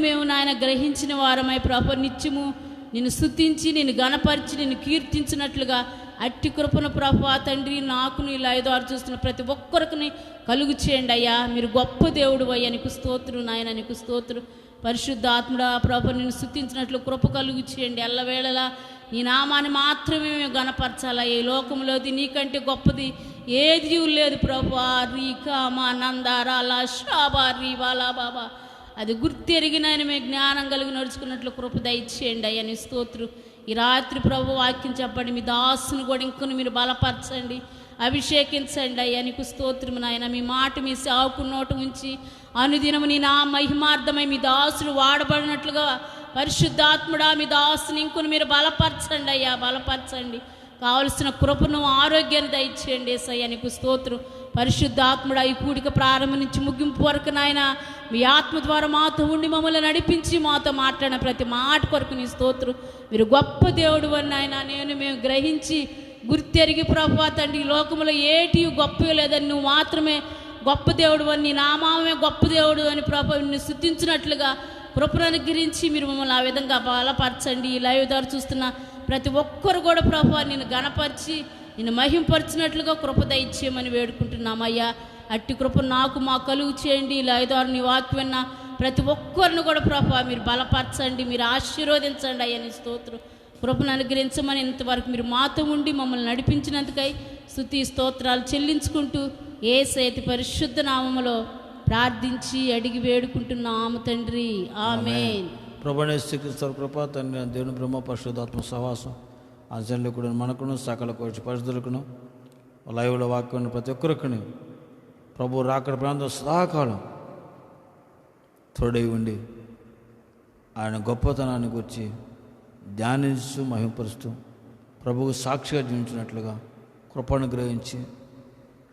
మేము నాయన గ్రహించిన వారమై ప్రభా నిత్యము నిన్ను స్తుతించి, నిన్ను గణపరిచి, నిన్ను కీర్తించినట్లుగా అట్టి కృపను ప్రభా తండ్రి నాకు నీ లైవ్ ద్వారా చూస్తున్న ప్రతి ఒక్కరికి కలుగు చేయండి అయ్యా. మీరు గొప్ప దేవుడు అయ్యా. నీకు స్తోత్రం నాయన, నీకు స్తోత్రం పరిశుద్ధాత్ముడా ప్రభు నిన్ను స్తుతించినట్లు కృప కలుగు చేయండి. ఎల్లవేళలా నీ నామాన్ని మాత్రమే మేము గణపరచాలా. ఈ లోకంలోది నీకంటే గొప్పది ఏది లేదు ప్రభు. రీకామా నందారాలా షాబా రీవాలా బాబా, అది గుర్తెరిగినైనా మేము జ్ఞానం కలిగి నడుచుకున్నట్లు కృప దయచేయండి అయ్యా. నీ స్తోత్రం. ఈ రాత్రి ప్రభు వాక్యం చెప్పండి. మీ దాసును కూడా ఇంకొన్ని మీరు బలపరచండి, అభిషేకించండి అయ్యా. నీకు స్తోత్రం నాయన. మీ మాట మీ సేవకు నోటు ఉంచి అనుదినము నీ నా మహిమార్థమై మీ దాసులు వాడబడినట్లుగా పరిశుద్ధాత్ముడా మీ దాసుని ఇంకొన్ని మీరు బలపరచండి అయ్యా, బలపరచండి. కావలసిన కృపను ఆరోగ్యాన్ని దయచేయండి యేసయ్యా. నీకు స్తోత్రం. పరిశుద్ధాత్ముడా ఈ కూడిక ప్రారంభం నుంచి ముగింపు వరకు నాయన మీ ఆత్మ ద్వారా మాతో ఉండి మమ్మల్ని నడిపించి మాతో మాట్లాడిన ప్రతి మాట కొరకు నీ స్తోత్రం. మీరు గొప్ప దేవుడు అని నాయన మేము గ్రహించి గుర్తెరిగి ప్రభువా తండ్రి, ఈ లోకంలో ఏటి గొప్పవి లేదని నువ్వు మాత్రమే గొప్ప దేవుడు అని, నీ నామమే గొప్ప దేవుడు అని ప్రభు నిన్ను స్తుతించినట్లుగా కృపను అనుగ్రహించి మీరు మమ్మల్ని ఆ విధంగా బలపరచండి. ఈ లైవ్ ద్వారా చూస్తున్న ప్రతి ఒక్కరు కూడా ప్రభు నిన్ను గణపరిచి నిన్ను మహింపరిచినట్లుగా కృప దయచేయమని వేడుకుంటున్నామయ్యా. అట్టి కృప నాకు మా కలుగు చేయండి. ఈ లైవ్ ద్వారా నీ వాక్యం విన్న ప్రతి ఒక్కరిని కూడా ప్రభు మీరు బలపరచండి, మీరు ఆశీర్వదించండి అయ్యా. నీ స్తోత్రం. కృపను అనుగ్రహించమని ఇంతవరకు మీరు మాతో ఉండి మమ్మల్ని నడిపించినందుకై స్తుతి స్తోత్రాలు చెల్లించుకుంటూ యేసయ్య పరిశుద్ధ నామములో ప్రార్థించి అడిగి వేడుకుంటున్నాము తండ్రి, ఆమేన్. ప్రభువైన యేసుక్రీస్తు కృప, తండ్రి దేవుని బ్రహ్మ పరిశుద్ధాత్మ సహవాసం ఆచరణకుడు మనకును సకల కోటి పరిశుద్ధులకును లైవ్లో వాక్యం ప్రతి ఒక్కరికుని ప్రభు రాకడ ప్రాంతం సదాకాలం తోడై ఉండి ఆయన గొప్పతనాన్ని గురించి ధ్యానిస్తూ మహింపరుస్తూ ప్రభువు సాక్షిగా జీవించినట్లుగా కృపను గ్రహించి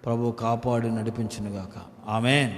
ప్రభు కాపాడి నడిపించునుగాక. ఆమేన్.